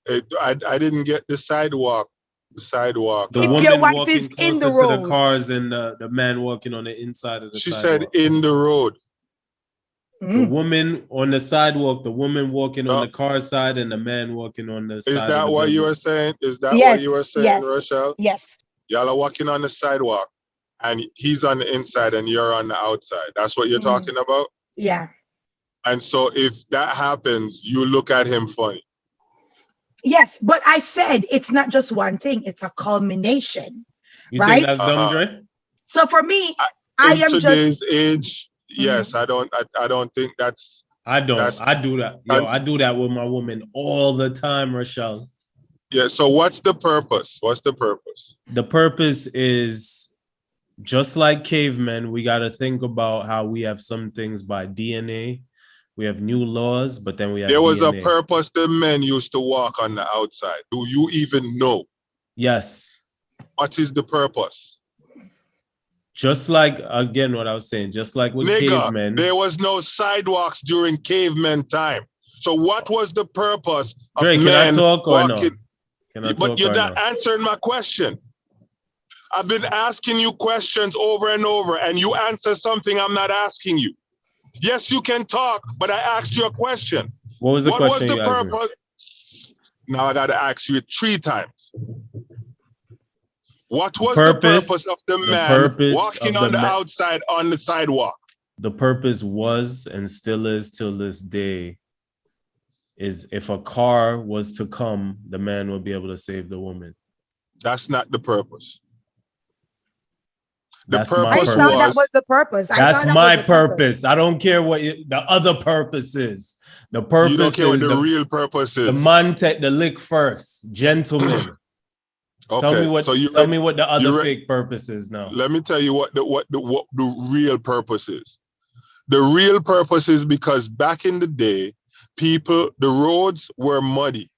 I didn't get the sidewalk. The sidewalk. The woman your wife walking is in the road. To the cars and the man walking on the inside of the sidewalk. She said in the road. The woman on the sidewalk, the woman walking on the car side, and the man walking on the side. Is that what you were saying? Is that what you were saying, Rochelle? Yes. Y'all are walking on the sidewalk, and he's on the inside, and you're on the outside. That's what you're talking about? Yeah. And so if that happens, you look at him funny. Yes, but I said it's not just one thing; it's a culmination. You right? think that's dumb, Dre? So for me, I am today's age. Yes, I don't think that's. I do that. I do that with my woman all the time, Rochelle. Yeah. So what's the purpose? The purpose is just like cavemen. We got to think about how we have some things by DNA. We have new laws, but then we have. There was DNA. A purpose the men used to walk on the outside. Do you even know? Yes. What is the purpose? Just like, again, what I was saying, just like with cavemen. There was no sidewalks during cavemen time. So what was the purpose of Drake, men can I talk or walking? no? Can I talk but you're or not no? answering my question. I've been asking you questions over and over, and you answer something I'm not asking you. Yes, you can talk, but I asked you a question. What was the question you asked me? Now I got to ask you it 3 times. What was the purpose of the man walking on the outside on the sidewalk? The purpose was and still is till this day is if a car was to come, the man would be able to save the woman. That's not the purpose. I thought that was the purpose. That's my purpose. I don't care what the other purpose is. The purpose you don't care what the real purpose is. The man take the lick first, gentlemen. Okay, tell me what the other fake purpose is now. Let me tell you what the real purpose is. The real purpose is because back in the day, the roads were muddy.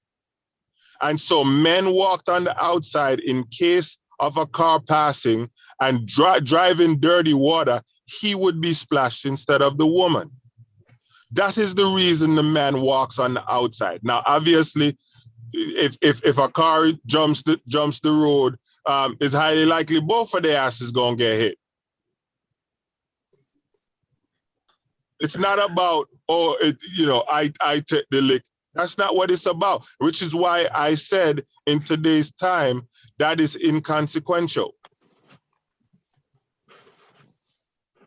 And so men walked on the outside in case of a car passing and driving dirty water, he would be splashed instead of the woman. That is the reason the man walks on the outside. Now, obviously, if a car jumps the road, it's highly likely both of their asses gonna get hit. It's not about I take the lick. That's not what it's about. Which is why I said in today's time that is inconsequential.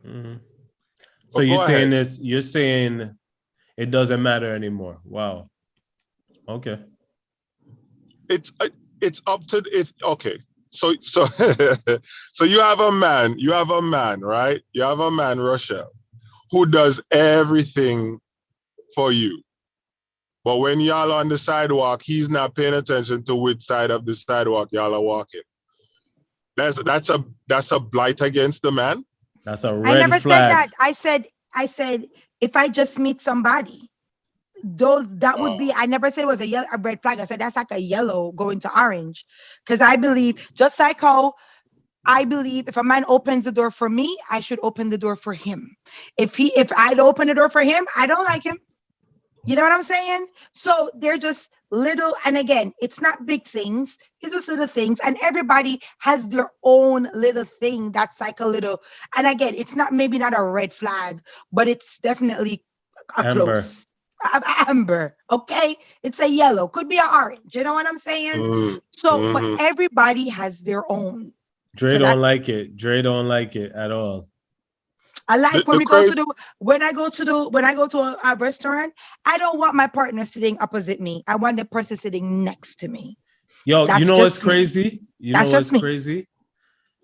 Mm-hmm. So you're saying it doesn't matter anymore. Wow. Okay. It's up to it. Okay. So so you have a man, right? You have a man, Rochelle, who does everything for you. But when y'all on the sidewalk, he's not paying attention to which side of the sidewalk y'all are walking. That's a blight against the man. That's a red flag. I never said that. I said if I just meet somebody, would be. I never said it was a red flag. I said that's like a yellow going to orange, because I believe just like how I believe if a man opens the door for me, I should open the door for him. If I'd open the door for him, I don't like him. You know what I'm saying? So they're just little, and again, it's not big things, it's just little things. And everybody has their own little thing that's like a little, and again, it's not maybe not a red flag, but it's definitely a Amber. close. Amber, okay? It's a yellow, could be an orange. You know what I'm saying? So, but everybody has their own. Dre So don't like it. Dre don't like it at all. I like when I go to a restaurant, I don't want my partner sitting opposite me. I want the person sitting next to me. Yo, That's you know what's just me. crazy? You That's know just what's me. crazy?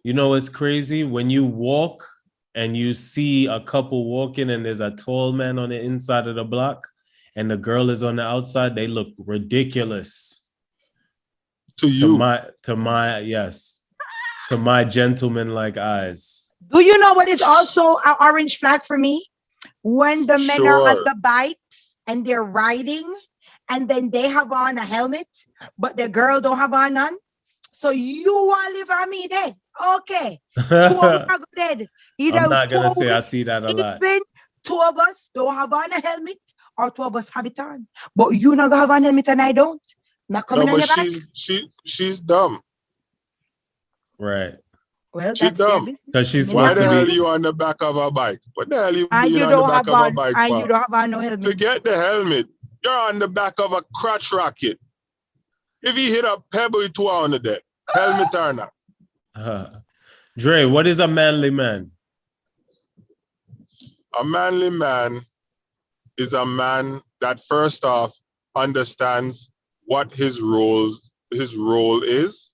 You know what's crazy? When you walk and you see a couple walking and there's a tall man on the inside of the block and the girl is on the outside, they look ridiculous. To my gentleman-like eyes. Do you know what is also an orange flag for me? When the men are on the bikes and they're riding and then they have on a helmet, but the girl don't have on none. So you want to live on me dead. Okay. 2 of us are dead. I'm not going to say I see that a lot. Even 2 of us don't have on a helmet or 2 of us have it on. But you not going to have on a helmet and I don't. Not coming on your back. She's dumb. Right. Well, that's dumb. Because she's Why the hell are you on the back of a bike? What the hell are you doing on the back of a bike for? You don't have on no helmet. Forget the helmet. You're on the back of a crotch rocket. If he hit a pebble, you 2 on the deck. Helmet or not. Dre, what is a manly man? A manly man is a man that first off understands what his role is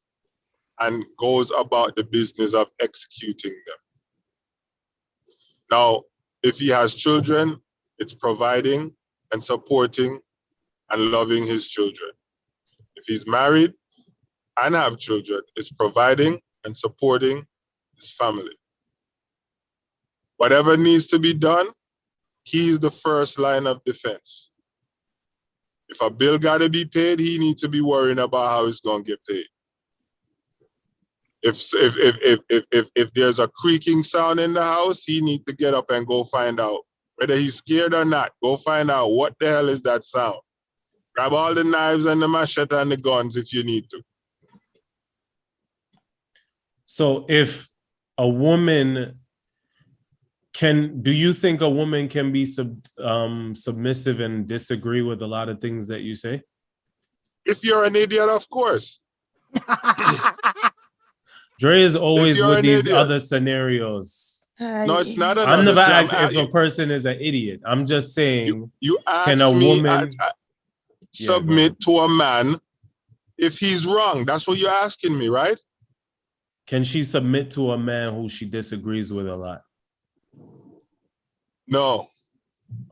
and goes about the business of executing them. Now, if he has children, it's providing and supporting and loving his children. If he's married and have children, it's providing and supporting his family. Whatever needs to be done, he's the first line of defense. If a bill got to be paid, he needs to be worrying about how it's going to get paid. If there's a creaking sound in the house, he needs to get up and go find out. Whether he's scared or not, go find out what the hell is that sound. Grab all the knives and the machete and the guns if you need to. So if a woman do you think a woman can be submissive and disagree with a lot of things that you say? If you're an idiot, of course. Dre is always with these other scenarios. No, it's not. I'm never asked if a person is an idiot. I'm just saying, you can a woman submit to a man if he's wrong? That's what you're asking me, right? Can she submit to a man who she disagrees with a lot? No.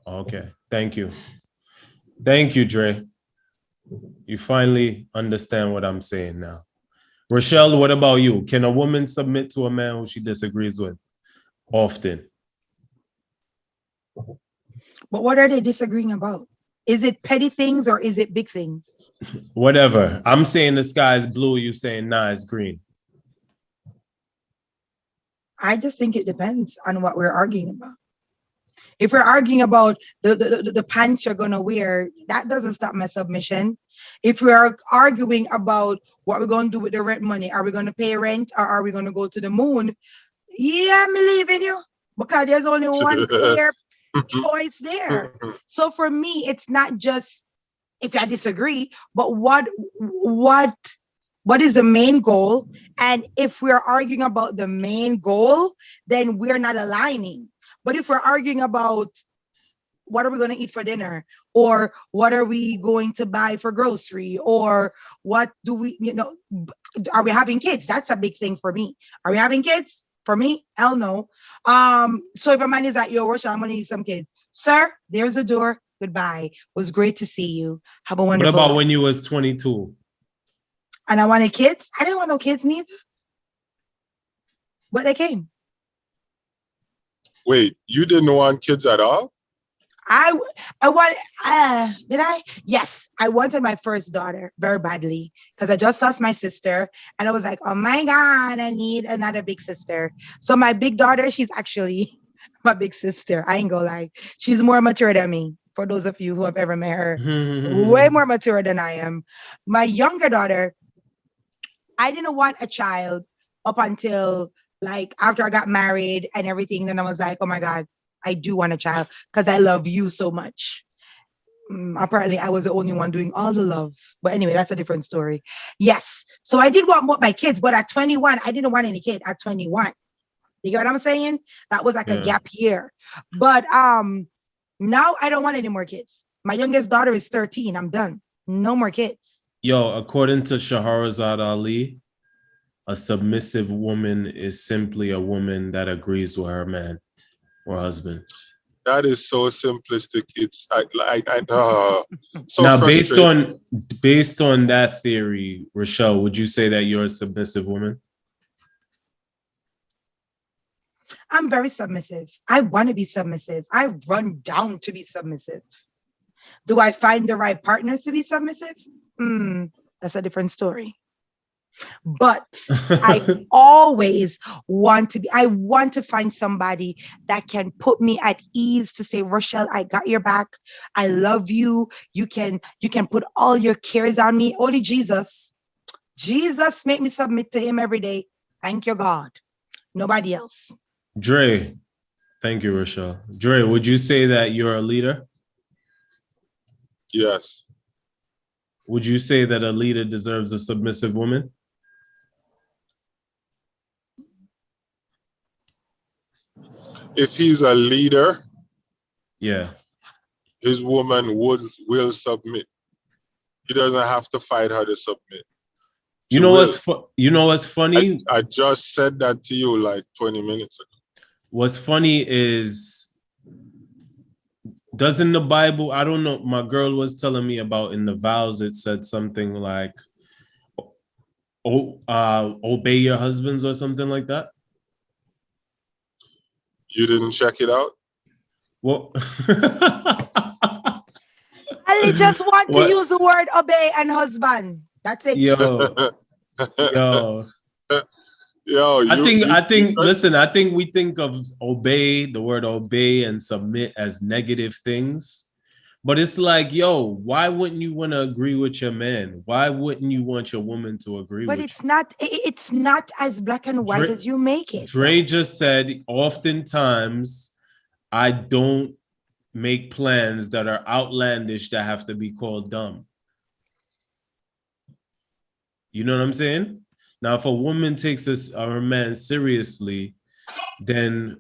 Okay. Thank you. Thank you, Dre. You finally understand what I'm saying now. Rochelle, what about you? Can a woman submit to a man who she disagrees with often? But what are they disagreeing about? Is it petty things or is it big things? Whatever. I'm saying the sky is blue. You saying nah, it's green. I just think it depends on what we're arguing about. If we're arguing about the pants you're going to wear, that doesn't stop my submission. If we are arguing about what we're going to do with the rent money, are we going to pay rent or are we going to go to the moon? Yeah, I'm leaving you because there's only one clear choice there. So for me, it's not just if I disagree, but what is the main goal? And if we're arguing about the main goal, then we're not aligning. But if we're arguing about what are we going to eat for dinner, or what are we going to buy for grocery, or what do we, are we having kids? That's a big thing for me. Are we having kids? For me, hell no. So if a man is like, yo, Rochelle, I'm going to need some kids. Sir, there's a door. Goodbye. It was great to see you. Have a wonderful What about life. when you was 22? And I wanted kids? I didn't want no kids needs. But they came. Wait, you didn't want kids at all? Did I? Yes, I wanted my first daughter very badly because I just lost my sister and I was like, oh my God, I need another big sister. So my big daughter, she's actually my big sister. I ain't gonna lie. She's more mature than me. For those of you who have ever met her, way Mm-hmm. more mature than I am. My younger daughter, I didn't want a child up until like after I got married and everything. Then I was like, oh my God, I do want a child because I love you so much. Apparently, I was the only one doing all the love. But anyway, that's a different story. Yes. So I did want my kids, but at 21, I didn't want any kid at 21. You get what I'm saying? That was like a gap year. But now I don't want any more kids. My youngest daughter is 13. I'm done. No more kids. Yo, according to Sharazad Ali, a submissive woman is simply a woman that agrees with her man or husband. That is so simplistic. It's so now, frustrating. based on that theory, Rochelle, would you say that you're a submissive woman? I'm very submissive. I want to be submissive. I run down to be submissive. Do I find the right partners to be submissive? That's a different story. But I always want to find somebody that can put me at ease to say, Rochelle, I got your back. I love you. You can put all your cares on me. Only Jesus make me submit to him every day. Thank you, God. Nobody else. Dre, thank you, Rochelle. Dre, would you say that you're a leader? Yes. Would you say that a leader deserves a submissive woman? If he's a leader, yeah, his woman will submit. He doesn't have to fight her to submit. You know what's funny? I just said that to you like 20 minutes ago. What's funny is, doesn't the Bible, I don't know, my girl was telling me about in the vows, it said something like, obey your husbands or something like that? You didn't check it out? Well, Ali just want to use the word obey and husband. That's it. Yo. I think listen, I think we think of the word obey and submit as negative things. But it's like, yo, why wouldn't you want to agree with your man? Why wouldn't you want your woman to agree with you? But it's not as black and white as you make it. Dre just said, oftentimes I don't make plans that are outlandish that have to be called dumb. You know what I'm saying? Now, if a woman takes her man seriously, then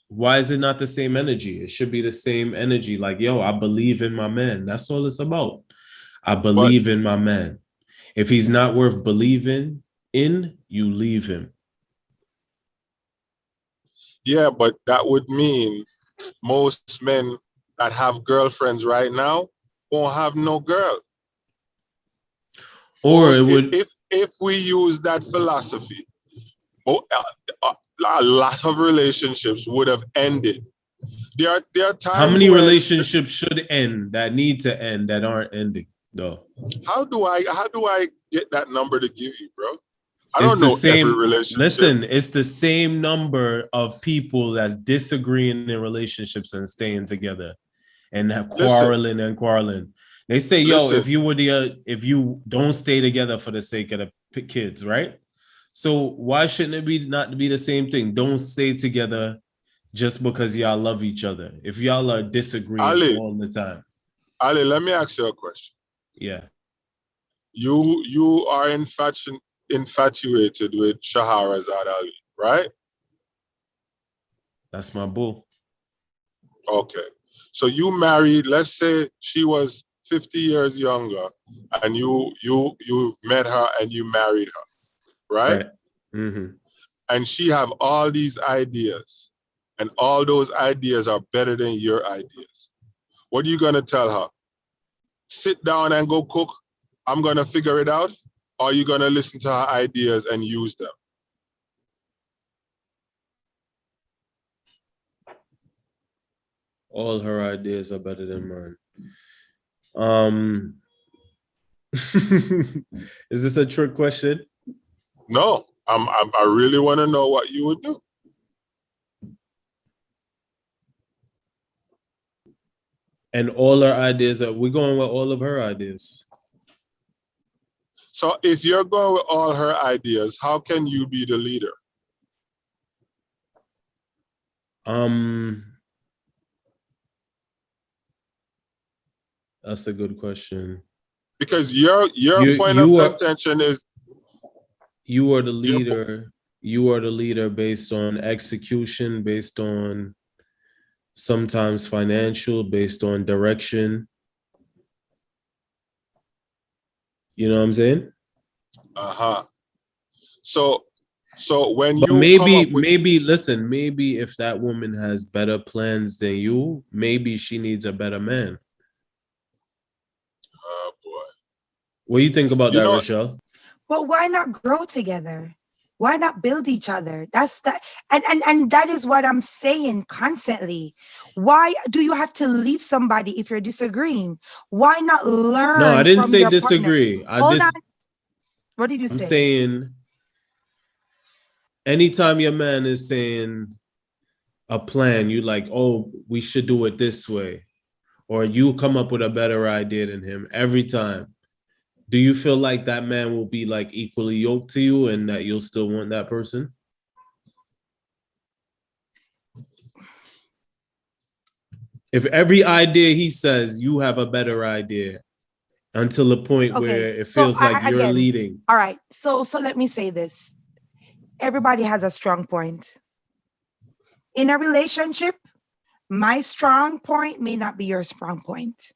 why is it not the same energy? It should be the same energy. Like, yo, I believe in my man. That's all it's about. I believe in my man. If he's not worth believing in, you leave him. Yeah, but that would mean most men that have girlfriends right now won't have no girl. Or it would, if we use that philosophy, a lot of relationships would have ended. There are times. How many relationships should end that need to end that aren't ending though? How do I get that number to give you, bro? I it's don't know same, every relationship. Listen, it's the same number of people that's disagreeing in relationships and staying together and quarreling. They say, yo, if you don't stay together for the sake of the kids, right? So why shouldn't it not be the same thing? Don't stay together just because y'all love each other. If y'all are disagreeing all the time. Ali, let me ask you a question. Yeah. You are infatuated with Sharazad Ali, right? That's my boo. Okay. So you married, let's say she was 50 years younger, and you met her and you married her, right? Mm-hmm. And she have all these ideas, and all those ideas are better than your ideas. What are you gonna tell her? Sit down and go cook. I'm gonna figure it out. Or are you gonna listen to her ideas and use them? All her ideas are better than mine. Is this a trick question? No, I really want to know what you would do. And all her ideas, we're going with all of her ideas. So if you're going with all her ideas, how can you be the leader? That's a good question. Because your point of contention is you are the leader. You are the leader based on execution, based on sometimes financial, based on direction. You know what I'm saying? Uh-huh. So when but you maybe listen, maybe if that woman has better plans than you, maybe she needs a better man. Oh boy. What do you think about that, Rochelle? Well, why not grow together? Why not build each other? That's that, and that is what I'm saying constantly. Why do you have to leave somebody if you're disagreeing? Why not learn? No, I didn't from say your disagree. Partner? Hold on. What did you say? I'm saying anytime your man is saying a plan, you like, oh, we should do it this way, or you come up with a better idea than him every time. Do you feel like that man will be like equally yoked to you and that you'll still want that person? If every idea he says, you have a better idea until the point where it feels like you're leading. All right. So let me say this. Everybody has a strong point. In a relationship, my strong point may not be your strong point.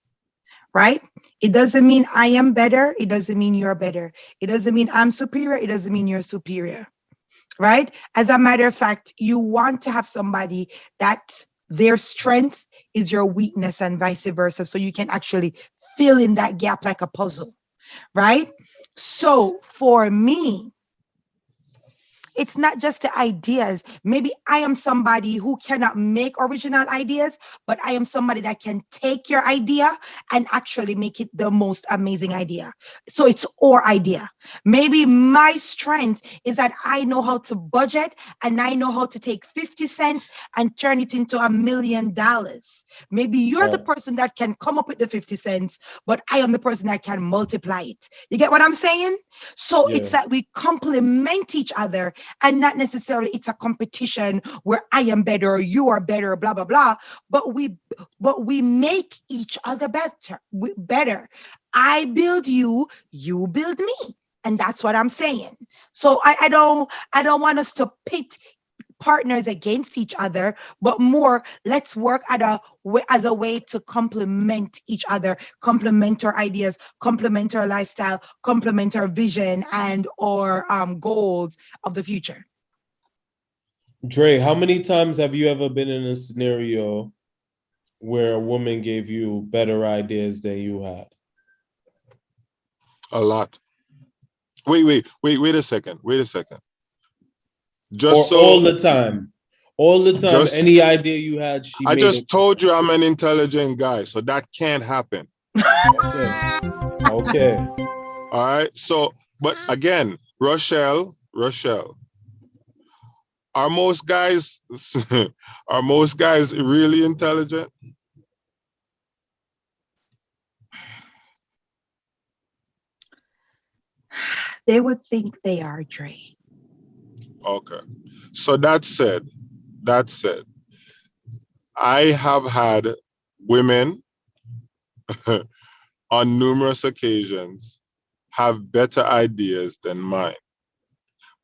Right? It doesn't mean I am better. It doesn't mean you're better. It doesn't mean I'm superior. It doesn't mean you're superior. Right? As a matter of fact, you want to have somebody that their strength is your weakness and vice versa. So you can actually fill in that gap like a puzzle. Right? So for me, it's not just the ideas. Maybe I am somebody who cannot make original ideas, but I am somebody that can take your idea and actually make it the most amazing idea. So it's our idea. Maybe my strength is that I know how to budget and I know how to take 50 cents and turn it into $1 million. Maybe you're the person that can come up with the 50 cents, but I am the person that can multiply it. You get what I'm saying? So it's that we complement each other. And not necessarily it's a competition where I am better or you are better, blah, blah, blah. But we make each other better. I build you, you build me. And that's what I'm saying. So I don't want us to pit partners against each other, but more let's work as a way to complement each other, complement our ideas, complement our lifestyle, complement our vision and our goals of the future. Dre, how many times have you ever been in a scenario where a woman gave you better ideas than you had? A lot. Wait a second. Just all the time. All the time, any idea you had, I just told you I'm an intelligent guy, so that can't happen. Okay. All right. So, but again, Rochelle, are most guys really intelligent? They would think they are, Dre. Okay. So that said, I have had women on numerous occasions have better ideas than mine.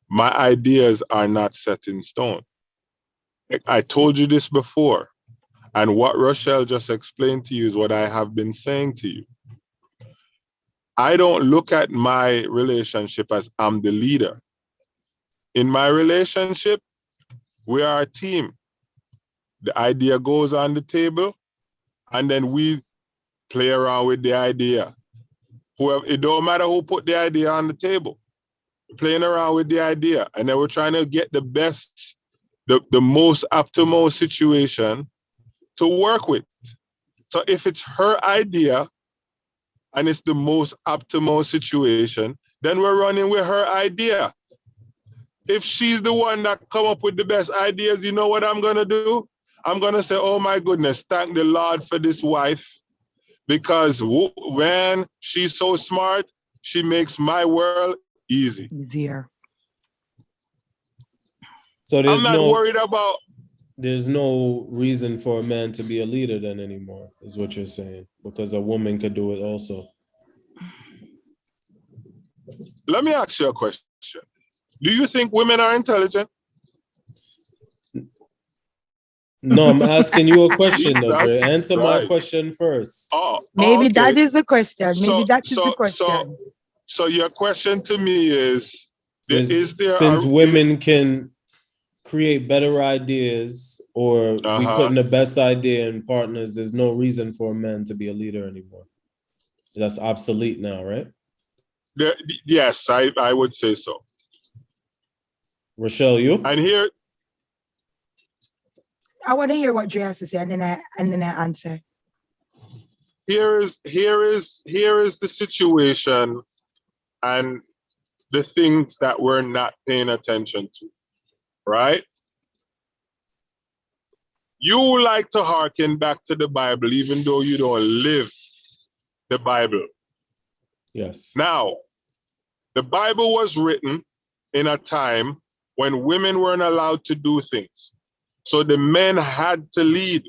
My ideas are not set in stone. I told you this before, and what Rochelle just explained to you is what I have been saying to you. I don't look at my relationship as I'm the leader. In my relationship, we are a team. The idea goes on the table, and then we play around with the idea. It don't matter who put the idea on the table. We're playing around with the idea, and then we're trying to get the best, the most optimal situation to work with. So if it's her idea and it's the most optimal situation, then we're running with her idea. If she's the one that come up with the best ideas, you know what I'm going to do? I'm going to say, oh my goodness, thank the Lord for this wife. because when she's so smart, she makes my world easy. Easier. So I'm not worried about. There's no reason for a man to be a leader then anymore, is what you're saying, because a woman could do it also. Let me ask you a question. Do you think women are intelligent? No, I'm asking you a question, though, Dre. Answer my right. question first. Maybe okay. that is the question. Maybe that is the question. So your question to me is since women can create better ideas, or we put in the best idea in partners, there's no reason for a man to be a leader anymore. That's obsolete now, right? Yes, I would say so. Rochelle, you? And here, I want to hear what Dre has to say, and then I answer. Here is the situation and the things that we're not paying attention to, right? You like to hearken back to the Bible, even though you don't live the Bible. Yes. Now, the Bible was written in a time when women weren't allowed to do things. So the men had to lead.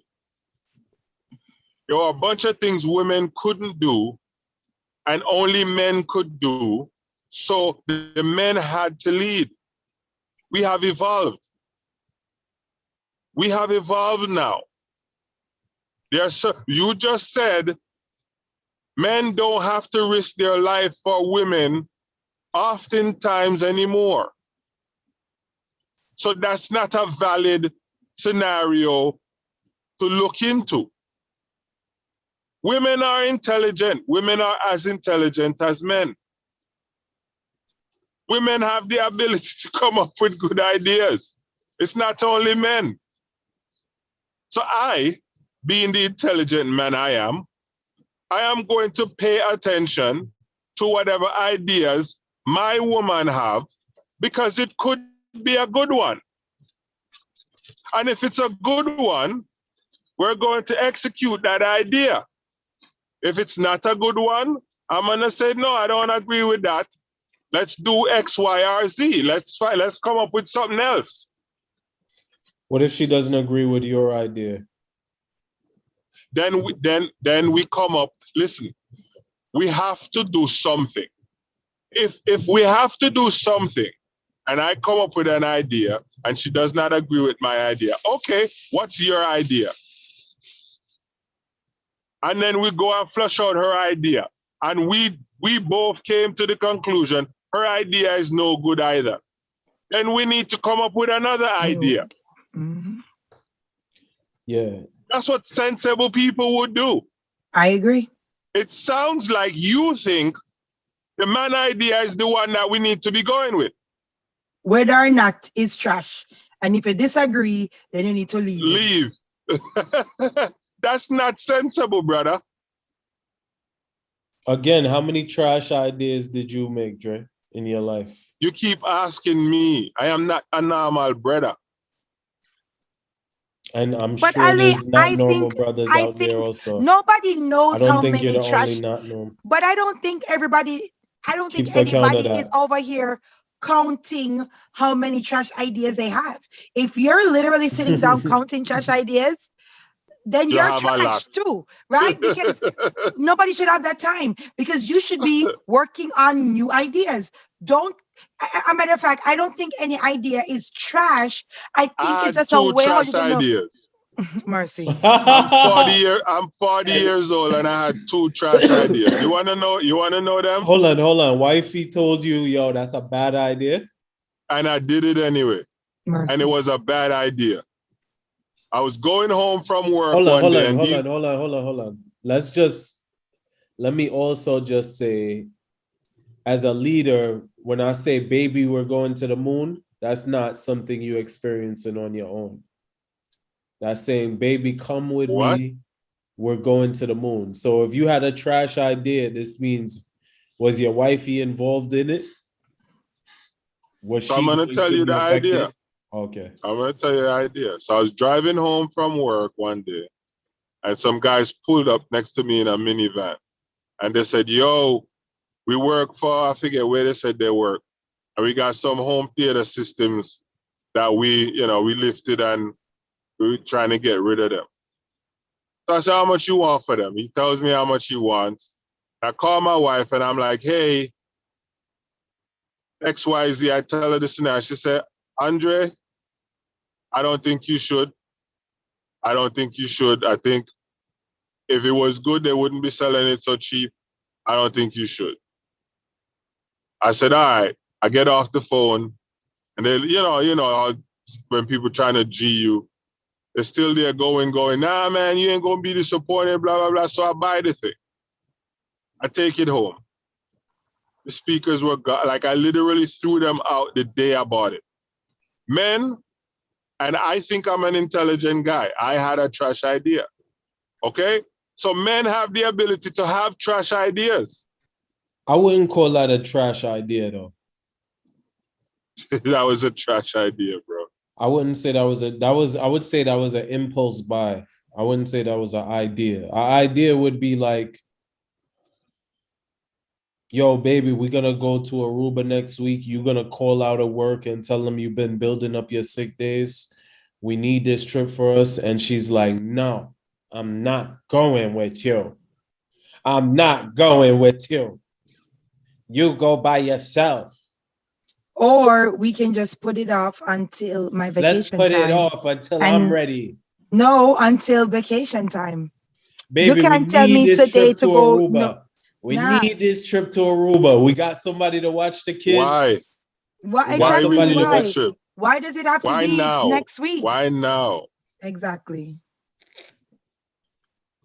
There were a bunch of things women couldn't do and only men could do. So the men had to lead. We have evolved. We have evolved now. You just said men don't have to risk their life for women oftentimes anymore. So that's not a valid scenario to look into. Women are intelligent. Women are as intelligent as men. Women have the ability to come up with good ideas. It's not only men. So I, being the intelligent man I am going to pay attention to whatever ideas my woman have, because it could be a good one. And if it's a good one, we're going to execute that idea. If it's not a good one, I'm gonna say, no, I don't agree with that. Let's do X, Y, or Z. Let's come up with something else. What if she doesn't agree with your idea? Then we come up, listen, we have to do something. If we have to do something and I come up with an idea and she does not agree with my idea, okay, what's your idea? And then we go and flush out her idea. And we both came to the conclusion her idea is no good either. Then we need to come up with another idea. Mm-hmm. Yeah. That's what sensible people would do. I agree. It sounds like you think the man idea is the one that we need to be going with. Whether or not it's trash. And if you disagree, then you need to leave. Leave. That's not sensible, brother. Again, how many trash ideas did you make, Dre, in your life? You keep asking me. I am not a normal brother. And I'm sure Ali, there's not normal brothers out there also. Nobody knows how many trash. But I don't think anybody is over here counting how many trash ideas they have. If you're literally sitting down counting trash ideas, then you're trash too, right? Because nobody should have that time, because you should be working on new ideas. A matter of fact, I don't think any idea is trash. I think it's just a way how you know. Ideas. Mercy. I'm 40 years old and I had 2 trash ideas. You wanna know them? Hold on. Wifey told you, yo, that's a bad idea. And I did it anyway. Mercy. And it was a bad idea. I was going home from work Hold on. Let me also just say, as a leader, when I say, baby, we're going to the moon, that's not something you experiencing on your own. That's saying, baby, come with me, we're going to the moon. So if you had a trash idea, this means, was your wifey involved in it? I'm going to tell you the idea. Okay. I'm going to tell you the idea. So I was driving home from work one day and some guys pulled up next to me in a minivan, and they said, "Yo, we work for, I forget where they said they work, and we got some home theater systems that we lifted and we were trying to get rid of them." So I said, "How much you want for them?" He tells me how much he wants. I call my wife and I'm like, "Hey, XYZ," I tell her this and that. She said, "Andre, I don't think you should. I don't think you should. I think if it was good, they wouldn't be selling it so cheap. I don't think you should." I said, "All right." I get off the phone, and then how when people trying to G you, they're still there going. "Nah, man, you ain't gonna be disappointed." Blah blah blah. So I buy the thing. I take it home. The speakers were like I literally threw them out the day I bought it. Men, and I think I'm an intelligent guy. I had a trash idea. Okay, so men have the ability to have trash ideas. I wouldn't call that a trash idea, though. That was a trash idea, bro. I wouldn't say I would say that was an impulse buy. I wouldn't say that was an idea. An idea would be like, "Yo, baby, we're gonna go to Aruba next week. You're gonna call out of work and tell them you've been building up your sick days. We need this trip for us." And she's like, "No, I'm not going with you. I'm not going with you. You go by yourself." Or we can just put it off until my vacation Let's put time. it off until I'm ready. No, until vacation time. Baby, you can't we tell need me this today trip to go. Aruba. No, we need this trip to Aruba. We got somebody to watch the kids. Why? Why Why we need why? the trip? Why does it have to be now? next week? Why now? Exactly.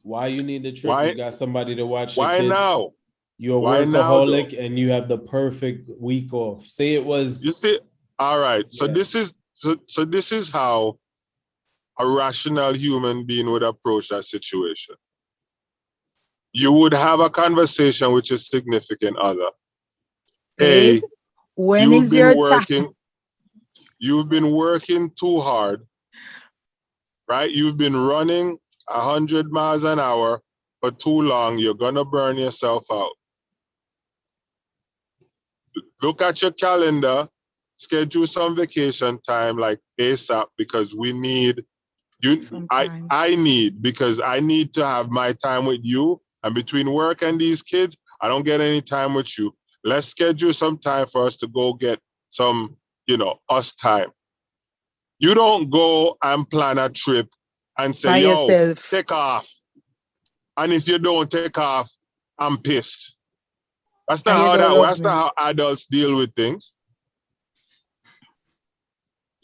Why you need the trip? Why? You got somebody to watch the Why kids. now? You're a Why now, workaholic and you have the perfect week off. Say it was. You see, all right. So this is how a rational human being would approach that situation. You would have a conversation with your significant other. Babe, Hey, when is your time? You've been working too hard, right? You've been running 100 miles an hour for too long. You're gonna burn yourself out. Look at your calendar, schedule some vacation time like ASAP because we need you. I need because I need to have my time with you. And between work and these kids, I don't get any time with you. Let's schedule some time for us to go get some, us time. You don't go and plan a trip and say, "Yo, yourself. Take off." And if you don't take off, I'm pissed. That's not how that works. That's not how adults deal with things.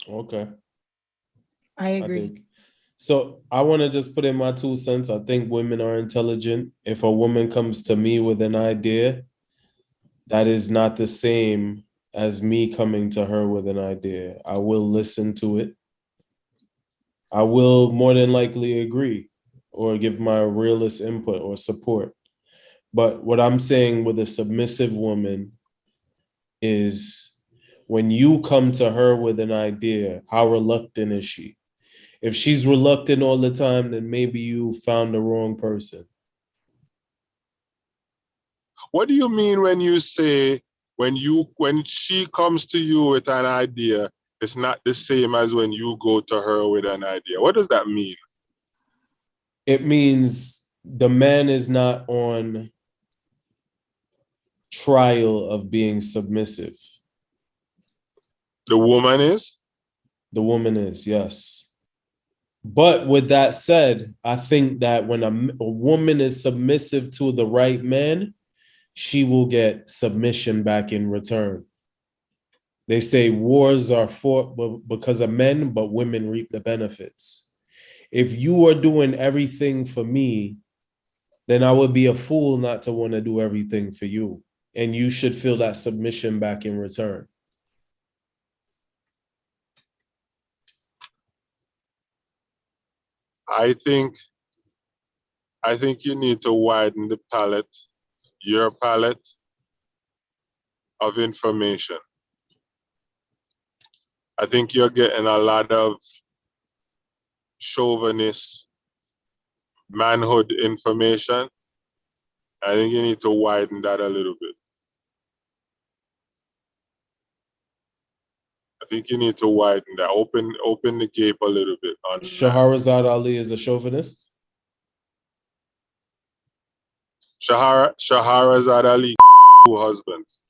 Okay. I agree. So I want to just put in my 2 cents. I think women are intelligent. If a woman comes to me with an idea, that is not the same as me coming to her with an idea. I will listen to it. I will more than likely agree or give my realist input or support. But what I'm saying with a submissive woman is when you come to her with an idea, how reluctant is she? If she's reluctant all the time, then maybe you found the wrong person. What do you mean when you say when she comes to you with an idea, it's not the same as when you go to her with an idea? What does that mean? It means the man is not on trial of being submissive. The woman is? The woman is, yes. But with that said, I think that when a woman is submissive to the right man, she will get submission back in return. They say wars are fought because of men, but women reap the benefits. If you are doing everything for me, then I would be a fool not to want to do everything for you. And you should feel that submission back in return. I think you need to widen the palette, your palette of information. I think you're getting a lot of chauvinist manhood information. I think you need to widen that a little bit. I think you need to widen that. Open the gape a little bit. On Sharazad Ali is a chauvinist. Sharazad Ali, two husbands.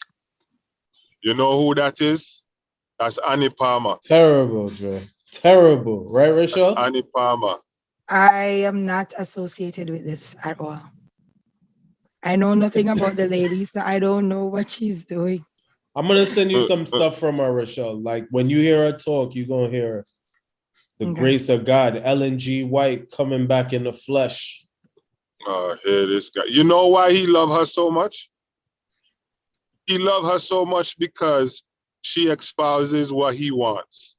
You know who that is? That's Annie Palmer. Terrible, Dre. Terrible, right, Rochelle? That's Annie Palmer. I am not associated with this at all. I know nothing about the lady, so I don't know what she's doing. I'm gonna send you some stuff from her, Rochelle. Like when you hear her talk, you're gonna hear the grace of God. Ellen G. White coming back in the flesh. Oh, here this guy. You know why he loved her so much? He loved her so much because she espouses what he wants.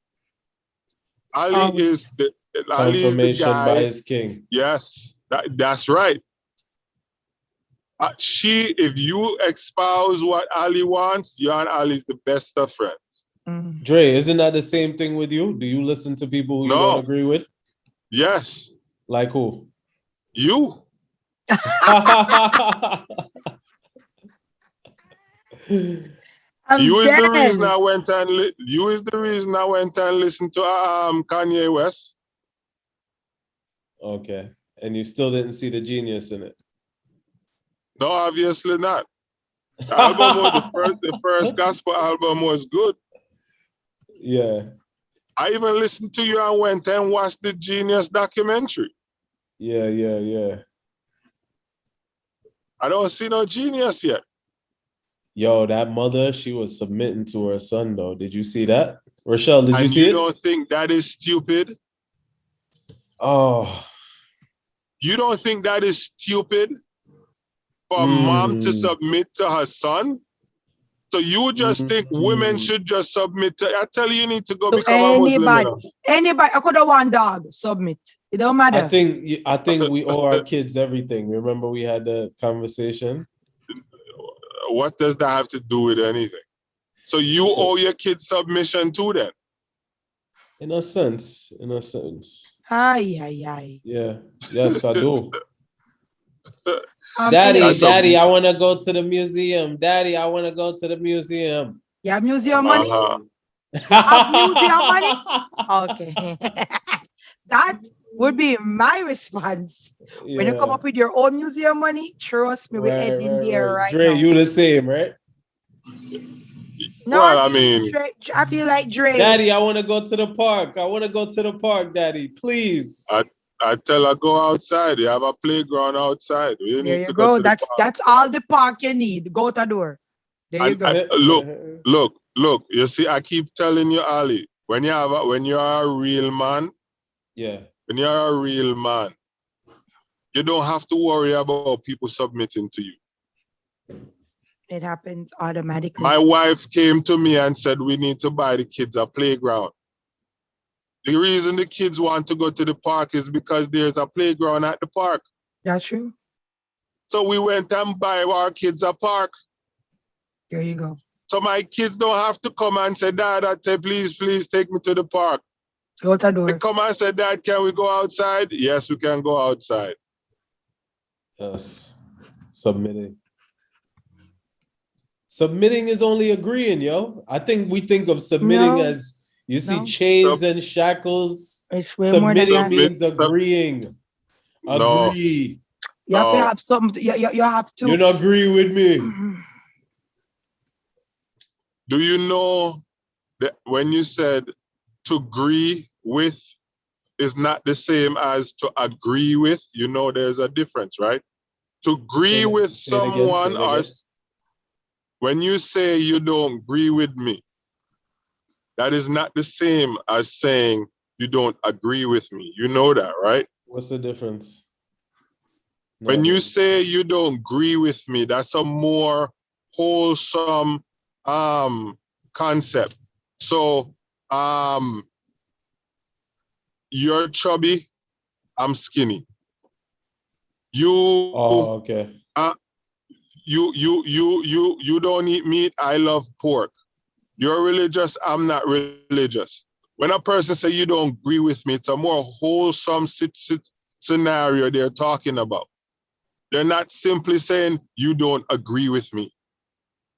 Ali is the confirmation by his king. Yes, that's right. If you espouse what Ali wants, you and Ali is the best of friends. Dre, isn't that the same thing with you? Do you listen to people who you don't agree with? Yes. Like who? You. You is the reason I went and listened to Kanye West. Okay, and you still didn't see the genius in it. No, obviously not. The album was the first gospel album was good. Yeah. I even listened to you and went and watched the Genius documentary. Yeah. I don't see no genius yet. Yo, that mother, she was submitting to her son, though. Did you see that? Rochelle, did you see it? You don't think that is stupid? Oh. You don't think that is stupid for mom to submit to her son? So you just think women should just submit to... I tell you need to go become a Muslim. Anybody, I could have one dog, submit. It don't matter. I think we owe our kids everything. Remember we had the conversation? What does that have to do with anything? So you owe your kids submission too then? In a sense. Ay. Yeah. Yes, I do. Daddy, I want to go to the museum. Daddy, I want to go to the museum. You have museum money? You have museum money? Okay. That would be my response. Yeah. When you come up with your own museum money, trust me, we're heading there right Dre, now. you the same, right? No, well, I mean, I feel like Dre. Daddy, I want to go to the park. Daddy, please. I tell her go outside. You have a playground outside. There you go. That's all the park you need. Go to the door. There you go. Look. You see, I keep telling you, Ali, when you're a real man, when you're a real man, you don't have to worry about people submitting to you. It happens automatically. My wife came to me and said, we need to buy the kids a playground. The reason the kids want to go to the park is because there's a playground at the park. That's true. So we went and buy our kids a park. There you go. So my kids don't have to come and say, Dad, please take me to the park. Go to the door. They come and say, Dad, can we go outside? Yes, we can go outside. Yes. Submitting is only agreeing, yo. I think we think of submitting as you see chains and shackles. It's way more than that. Means agreeing. No. Agree. You have to have something. You have to. You don't agree with me. Do you know that when you said to agree with is not the same as to agree with? You know there's a difference, right? To agree with someone or when you say you don't agree with me, that is not the same as saying you don't agree with me. You know that, right? What's the difference? When you say you don't agree with me, that's a more wholesome concept. So you're chubby, I'm skinny. You okay. You don't eat meat, I love pork. You're religious, I'm not religious. When a person says you don't agree with me, it's a more wholesome scenario they're talking about. They're not simply saying, you don't agree with me.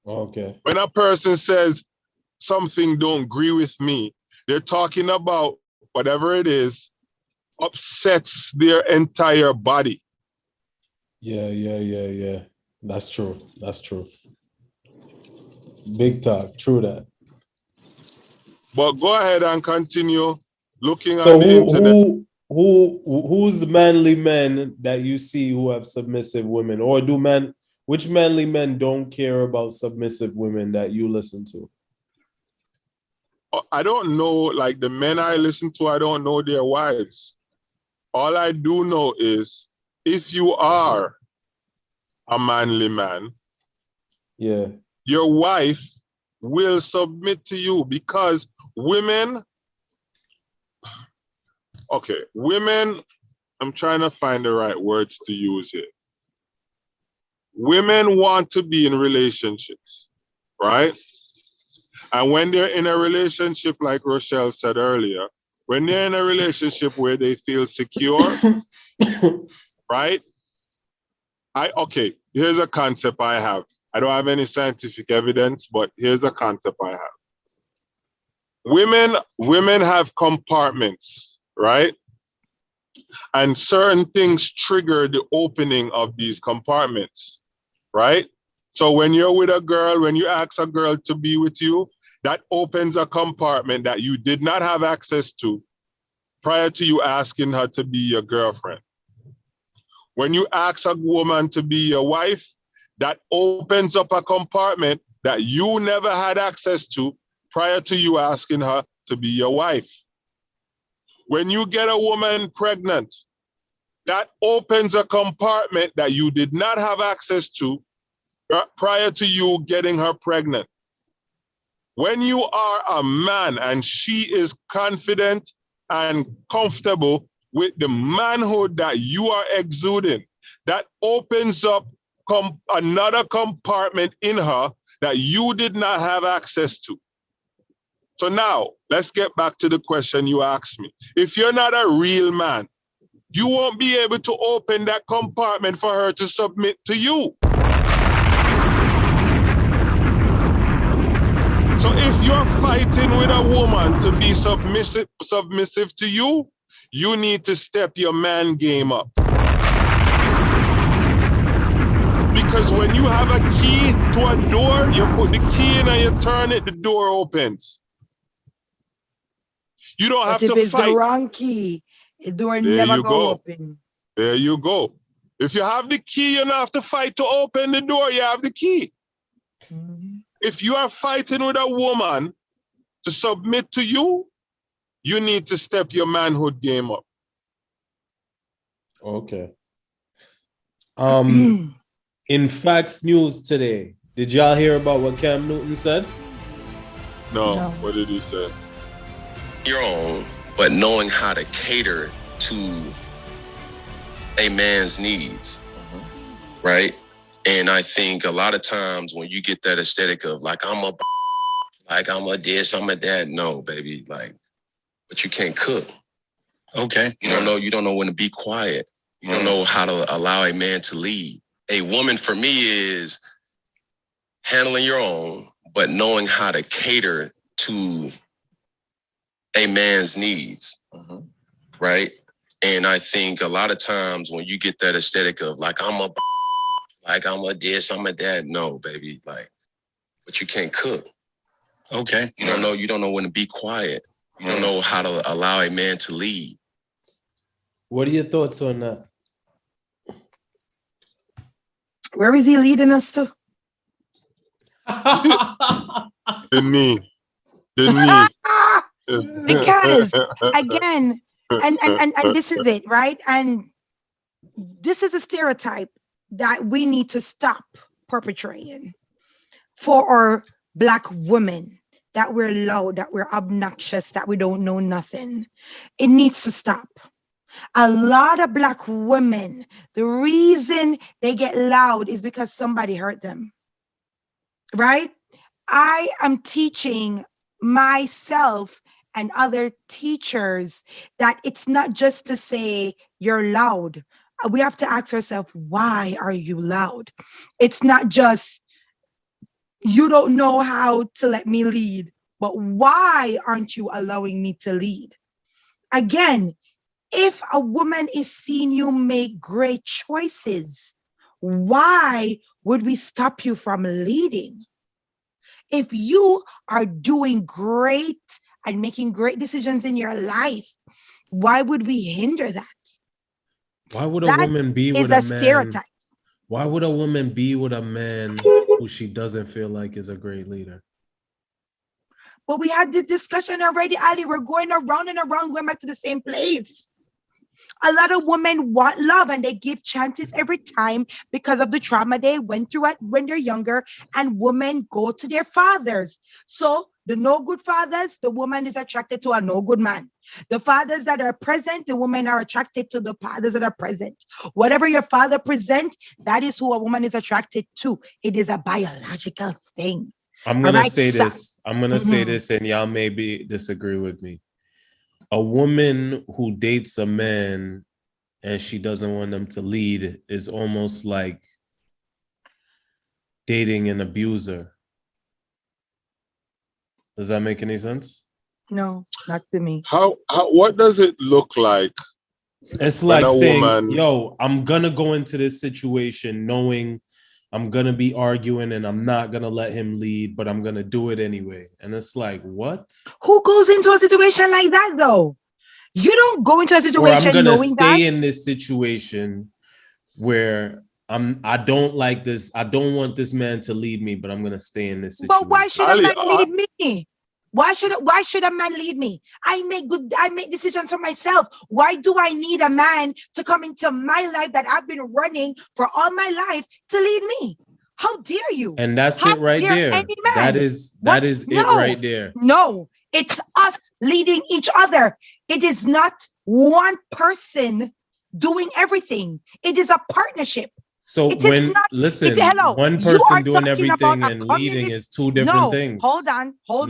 Okay. When a person says something don't agree with me, they're talking about whatever it is upsets their entire body. Yeah. That's true. Big talk. True that. But go ahead and continue looking So on the internet. who's manly men that you see who have submissive women, or which manly men don't care about submissive women that you listen to? I don't know, like the men I listen to, I don't know their wives. All I do know is if you are a manly man, yeah, your wife will submit to you, because women, I'm trying to find the right words to use here. Women want to be in relationships, right? And when they're in a relationship, like Rochelle said earlier, when they're in a relationship where they feel secure, right? Here's a concept I have. I don't have any scientific evidence, but here's a concept I have. Women have compartments, right? And certain things trigger the opening of these compartments, right? So when you're with a girl, when you ask a girl to be with you, that opens a compartment that you did not have access to prior to you asking her to be your girlfriend. When you ask a woman to be your wife, that opens up a compartment that you never had access to prior to you asking her to be your wife. When you get a woman pregnant, that opens a compartment that you did not have access to prior to you getting her pregnant. When you are a man and she is confident and comfortable with the manhood that you are exuding, that opens up another compartment in her that you did not have access to. So now, let's get back to the question you asked me. If you're not a real man, you won't be able to open that compartment for her to submit to you. So if you're fighting with a woman to be submissive to you, you need to step your man game up. Because when you have a key to a door, you put the key in and you turn it, the door opens. You don't have to fight. If it's the wrong key, the door never go open. There you go. If you have the key, you don't have to fight to open the door. You have the key. Mm-hmm. If you are fighting with a woman to submit to you, you need to step your manhood game up. Okay. In Facts News today, did y'all hear about what Cam Newton said? No. What did he say? Your own, but knowing how to cater to a man's needs, right? And I think a lot of times when you get that aesthetic of like I'm a this, I'm a that, no, baby, like, but you can't cook. Okay. You don't know when to be quiet. You don't know how to allow a man to lead. A woman for me is handling your own, but knowing how to cater to a man's needs, right? And I think a lot of times when you get that aesthetic of like I'm a this, I'm a that, no, baby, like, but you can't cook. Okay. You don't know when to be quiet. You don't know how to allow a man to lead. What are your thoughts on that? Where is he leading us to? The knee. Because again, and this is it, right? And this is a stereotype that we need to stop perpetrating for our Black women, that we're loud, that we're obnoxious, that we don't know nothing. It needs to stop. A lot of Black women, the reason they get loud is because somebody hurt them, right? I am teaching myself and other teachers that it's not just to say you're loud. We have to ask ourselves, why are you loud? It's not just you don't know how to let me lead, but why aren't you allowing me to lead? Again, if a woman is seeing you make great choices, why would we stop you from leading? If you are doing great and making great decisions in your life, why would we hinder that? Why would a woman be with a man? Stereotype. Why would a woman be with a man who she doesn't feel like is a great leader? But we had this discussion already, Ali. We're going around and around, going back to the same place. A lot of women want love and they give chances every time because of the trauma they went through when they're younger, and women go to their fathers. So the no good fathers, the woman is attracted to a no good man. The fathers that are present, the women are attracted to the fathers that are present. Whatever your father presents, that is who a woman is attracted to. It is a biological thing. I'm going to say this. I'm going to say this, and y'all maybe disagree with me. A woman who dates a man and she doesn't want them to lead is almost like dating an abuser. Does that make any sense? No, not to me. What does it look like? It's like saying, yo, I'm going to go into this situation knowing I'm going to be arguing and I'm not going to let him lead, but I'm going to do it anyway. And it's like, what? Who goes into a situation like that, though? You don't go into a situation knowing that. I'm going to stay in this situation where I don't like this. I don't want this man to lead me, but I'm going to stay in this situation. But why should a man lead me? Why should a man lead me? I make decisions for myself. Why do I need a man to come into my life that I've been running for all my life to lead me? How dare you? And that's it right there. That is it right there. No, it's us leading each other. It is not one person doing everything. It is a partnership. So one person doing everything and leading is two different things. Hold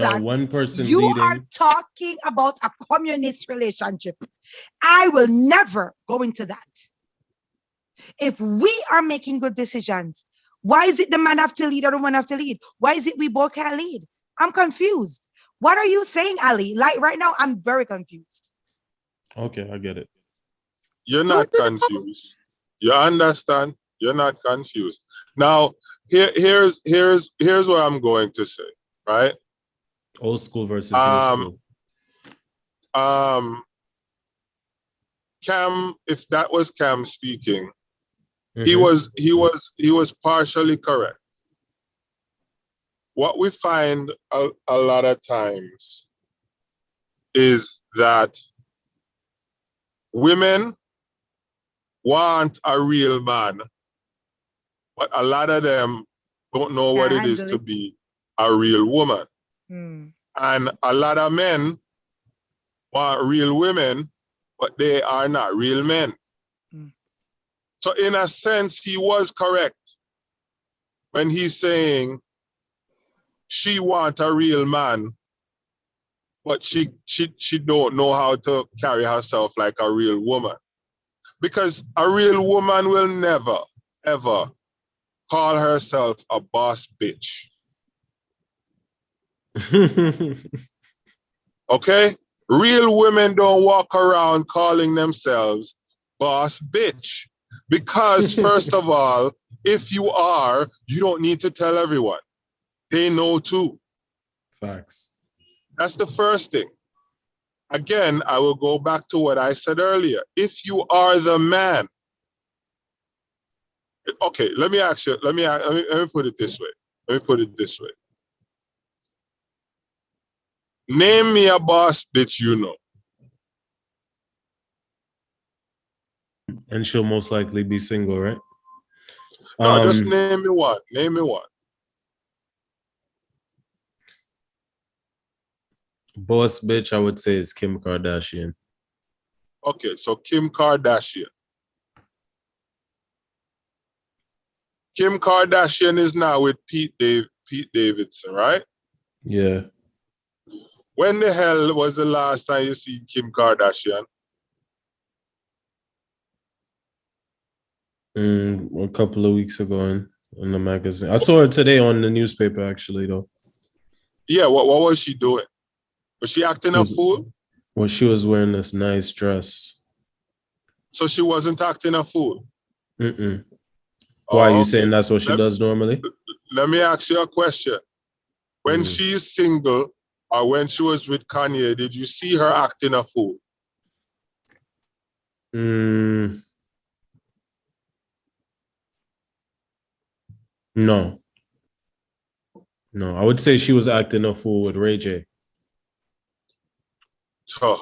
on. One person you leading. You are talking about a communist relationship. I will never go into that. If we are making good decisions, why is it the man have to lead or the woman have to lead? Why is it we both can't lead? I'm confused. What are you saying, Ali? Like right now, I'm very confused. Okay, I get it. You're not confused. You understand? You're not confused. Now, here's what I'm going to say, right? Old school versus new school. Cam, if that was Cam speaking, he was partially correct. What we find a lot of times is that women want a real man, but a lot of them don't know what it is to be a real woman. And a lot of men want real women, but they are not real men. So in a sense, he was correct when he's saying she wants a real man, but she don't know how to carry herself like a real woman. Because a real woman will never, ever call herself a boss bitch. Okay? Real women don't walk around calling themselves boss bitch. Because first of all, if you are, you don't need to tell everyone. They know too. Facts. That's the first thing. Again, I will go back to what I said earlier. If you are the man, okay, let me put it this way. Name me a boss bitch you know. And she'll most likely be single, right? No, just name me one. Boss bitch, I would say, is Kim Kardashian. Okay, so Kim Kardashian. Kim Kardashian is now with Pete Davidson, right? Yeah. When the hell was the last time you see Kim Kardashian? A couple of weeks ago in the magazine. I saw her today on the newspaper, actually, though. Yeah, what was she doing? Was she acting a fool? Well, she was wearing this nice dress. So she wasn't acting a fool? Mm-mm. Why are you saying that's what she does normally? Let me ask you a question. When she's single or when she was with Kanye, did you see her acting a fool? No. No, I would say she was acting a fool with Ray J. And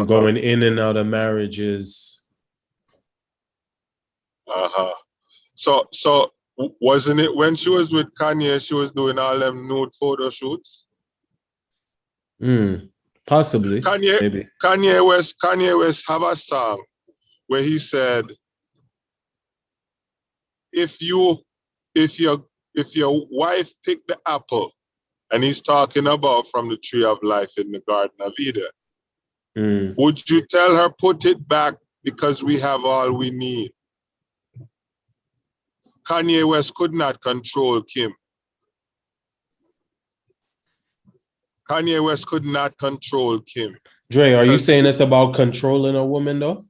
going in and out of marriages. So wasn't it when she was with Kanye, she was doing all them nude photo shoots? Possibly. Maybe. Kanye West have a song where he said, if your wife picked the apple, and he's talking about from the tree of life in the Garden of Eden, would you tell her put it back because we have all we need? Kanye West could not control Kim. Kanye West could not control Kim. Dre, are you saying it's about controlling a woman, though?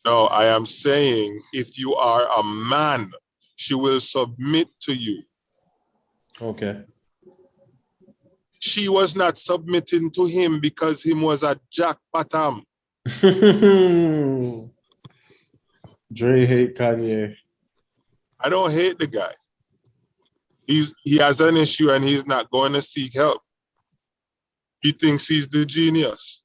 No, I am saying if you are a man, she will submit to you. Okay. She was not submitting to him because he was a jackbottom. Dre hate Kanye. I don't hate the guy. He has an issue and he's not going to seek help. He thinks he's the genius.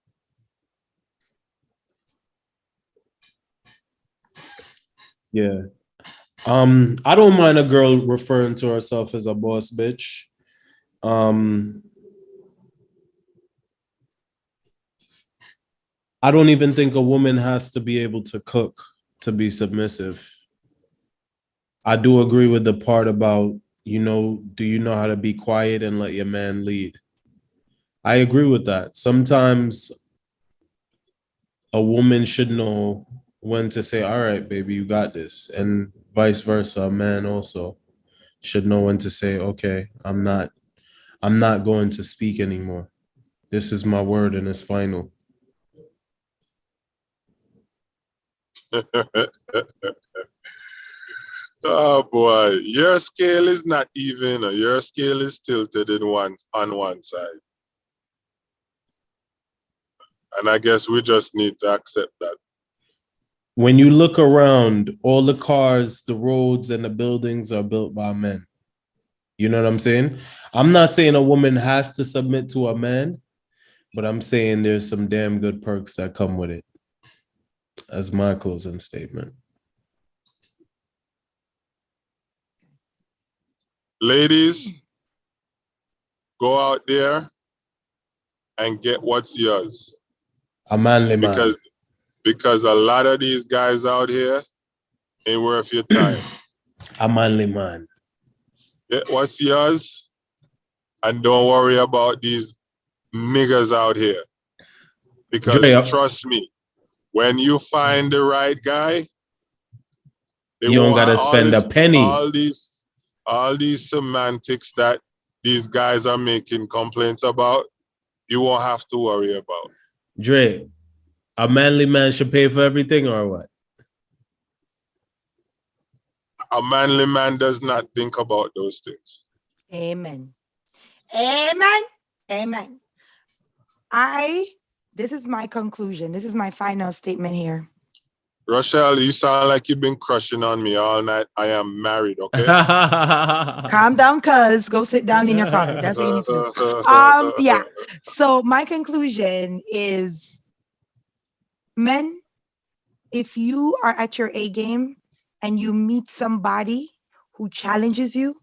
Yeah. I don't mind a girl referring to herself as a boss bitch. I don't even think a woman has to be able to cook to be submissive. I do agree with the part about, do you know how to be quiet and let your man lead? I agree with that. Sometimes a woman should know when to say, all right, baby, you got this. And vice versa, a man also should know when to say, okay, I'm not going to speak anymore. This is my word and it's final. Oh boy, your scale is not even. Your scale is tilted on one side. And I guess we just need to accept that. When you look around, all the cars, the roads, and the buildings are built by men. You know what I'm saying? I'm not saying a woman has to submit to a man, but I'm saying there's some damn good perks that come with it. That's my closing statement. Ladies, go out there and get what's yours. A manly man. Because a lot of these guys out here ain't worth your time. A manly man. Get what's yours and don't worry about these niggas out here. Because trust me, when you find the right guy, you don't gotta spend a penny. All these semantics that these guys are making complaints about, you won't have to worry about. Dre, a manly man should pay for everything or what? A manly man does not think about those things. Amen. Amen. Amen. This is my conclusion. This is my final statement here. Rochelle, you sound like you've been crushing on me all night. I am married, okay? Calm down, cuz. Go sit down in your car. That's what you need to do. Yeah. So my conclusion is, men, if you are at your A game and you meet somebody who challenges you,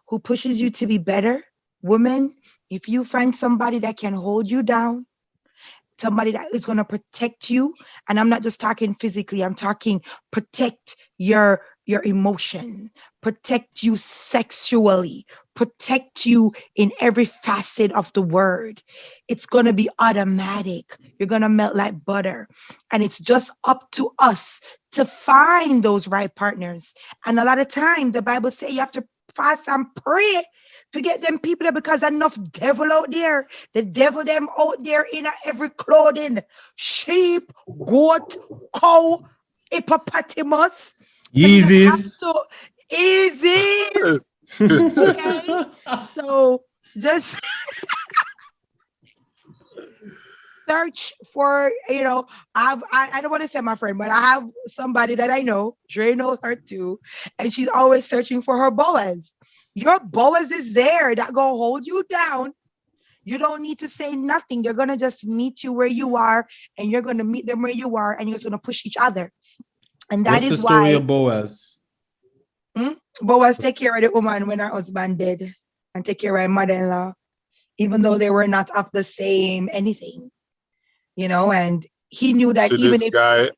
who pushes you to be better, women, if you find somebody that can hold you down, somebody that is going to protect you, and I'm not just talking physically, I'm talking protect your your emotion, protect you sexually, protect you in every facet of the word. It's going to be automatic. You're going to melt like butter. And it's just up to us to find those right partners. And a lot of time, the Bible says you have to fast and pray to get them people there, because enough devil out there. The devil them out there in every clothing. Sheep, goat, cow, hippopotamus. Yeezys. So easy. Okay. So just search for, I don't want to say my friend, but I have somebody that I know. Dre knows her too. And she's always searching for her Boaz. Your Boaz is there that gonna hold you down. You don't need to say nothing. They're gonna just meet you where you are, and you're gonna meet them where you are, and you're just gonna push each other. And that What's is the story why of Boaz? Boaz take care of the woman when her husband dead, and take care of her mother-in-law, even though they were not of the same anything, and he knew that even this if guy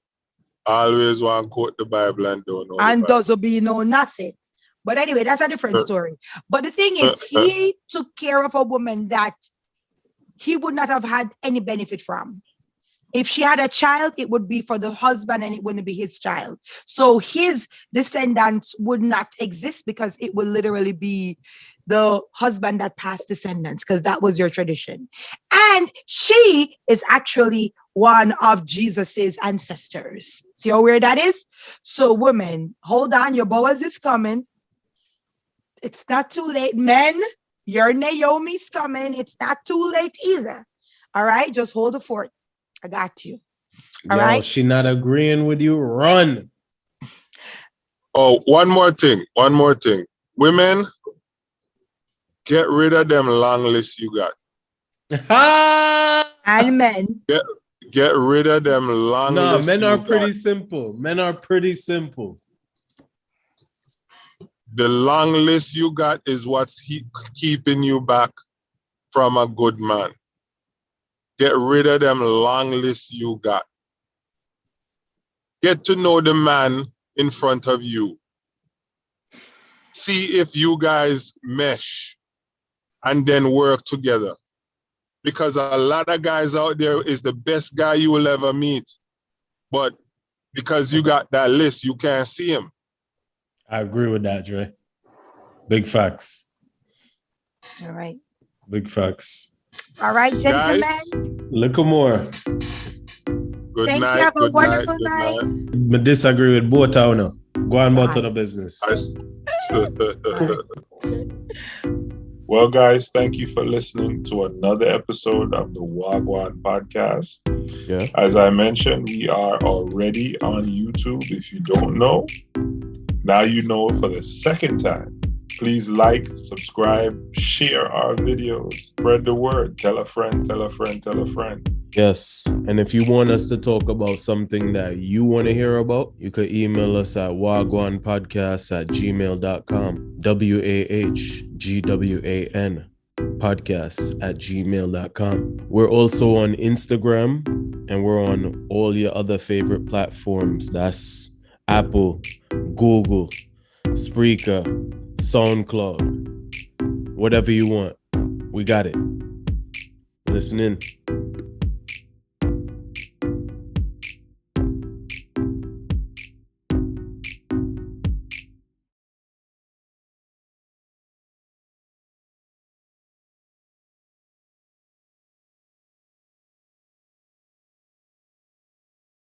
always want to quote the Bible and don't know and doesn't be nothing. But anyway, that's a different story. But the thing is, he took care of a woman that he would not have had any benefit from. If she had a child, it would be for the husband and it wouldn't be his child. So his descendants would not exist, because it would literally be the husband that passed descendants, because that was your tradition. And she is actually one of Jesus's ancestors. See how weird that is? So women, hold on, your Boaz is coming. It's not too late. Men, your Naomi's coming. It's not too late either. All right, just hold the fort. I got you. All right. She not agreeing with you. Run. Oh, one more thing. Women, get rid of them long list you got. And men. Get rid of them long list. No, men are pretty simple. Men are pretty simple. The long list you got is what's keeping you back from a good man. Get rid of them long lists you got. Get to know the man in front of you. See if you guys mesh and then work together. Because a lot of guys out there is the best guy you will ever meet. But because you got that list, you can't see him. I agree with that, Dre. Big facts. All right. Big facts. All right, gentlemen. Guys, little more. Good Thank night. You. Have a good wonderful night. I disagree with both of you. Go on about the business. Well, guys, thank you for listening to another episode of the Wagwan podcast. Yeah. As I mentioned, we are already on YouTube. If you don't know, now you know for the second time. Please like, subscribe, share our videos, spread the word, tell a friend, tell a friend, tell a friend. Yes. And if you want us to talk about something that you want to hear about, you could email us at wagwanpodcast@gmail.com. WAHGWAN podcast@gmail.com. We're also on Instagram, and we're on all your other favorite platforms. That's Apple, Google, Spreaker, SoundCloud, whatever you want. We got it. Listen in.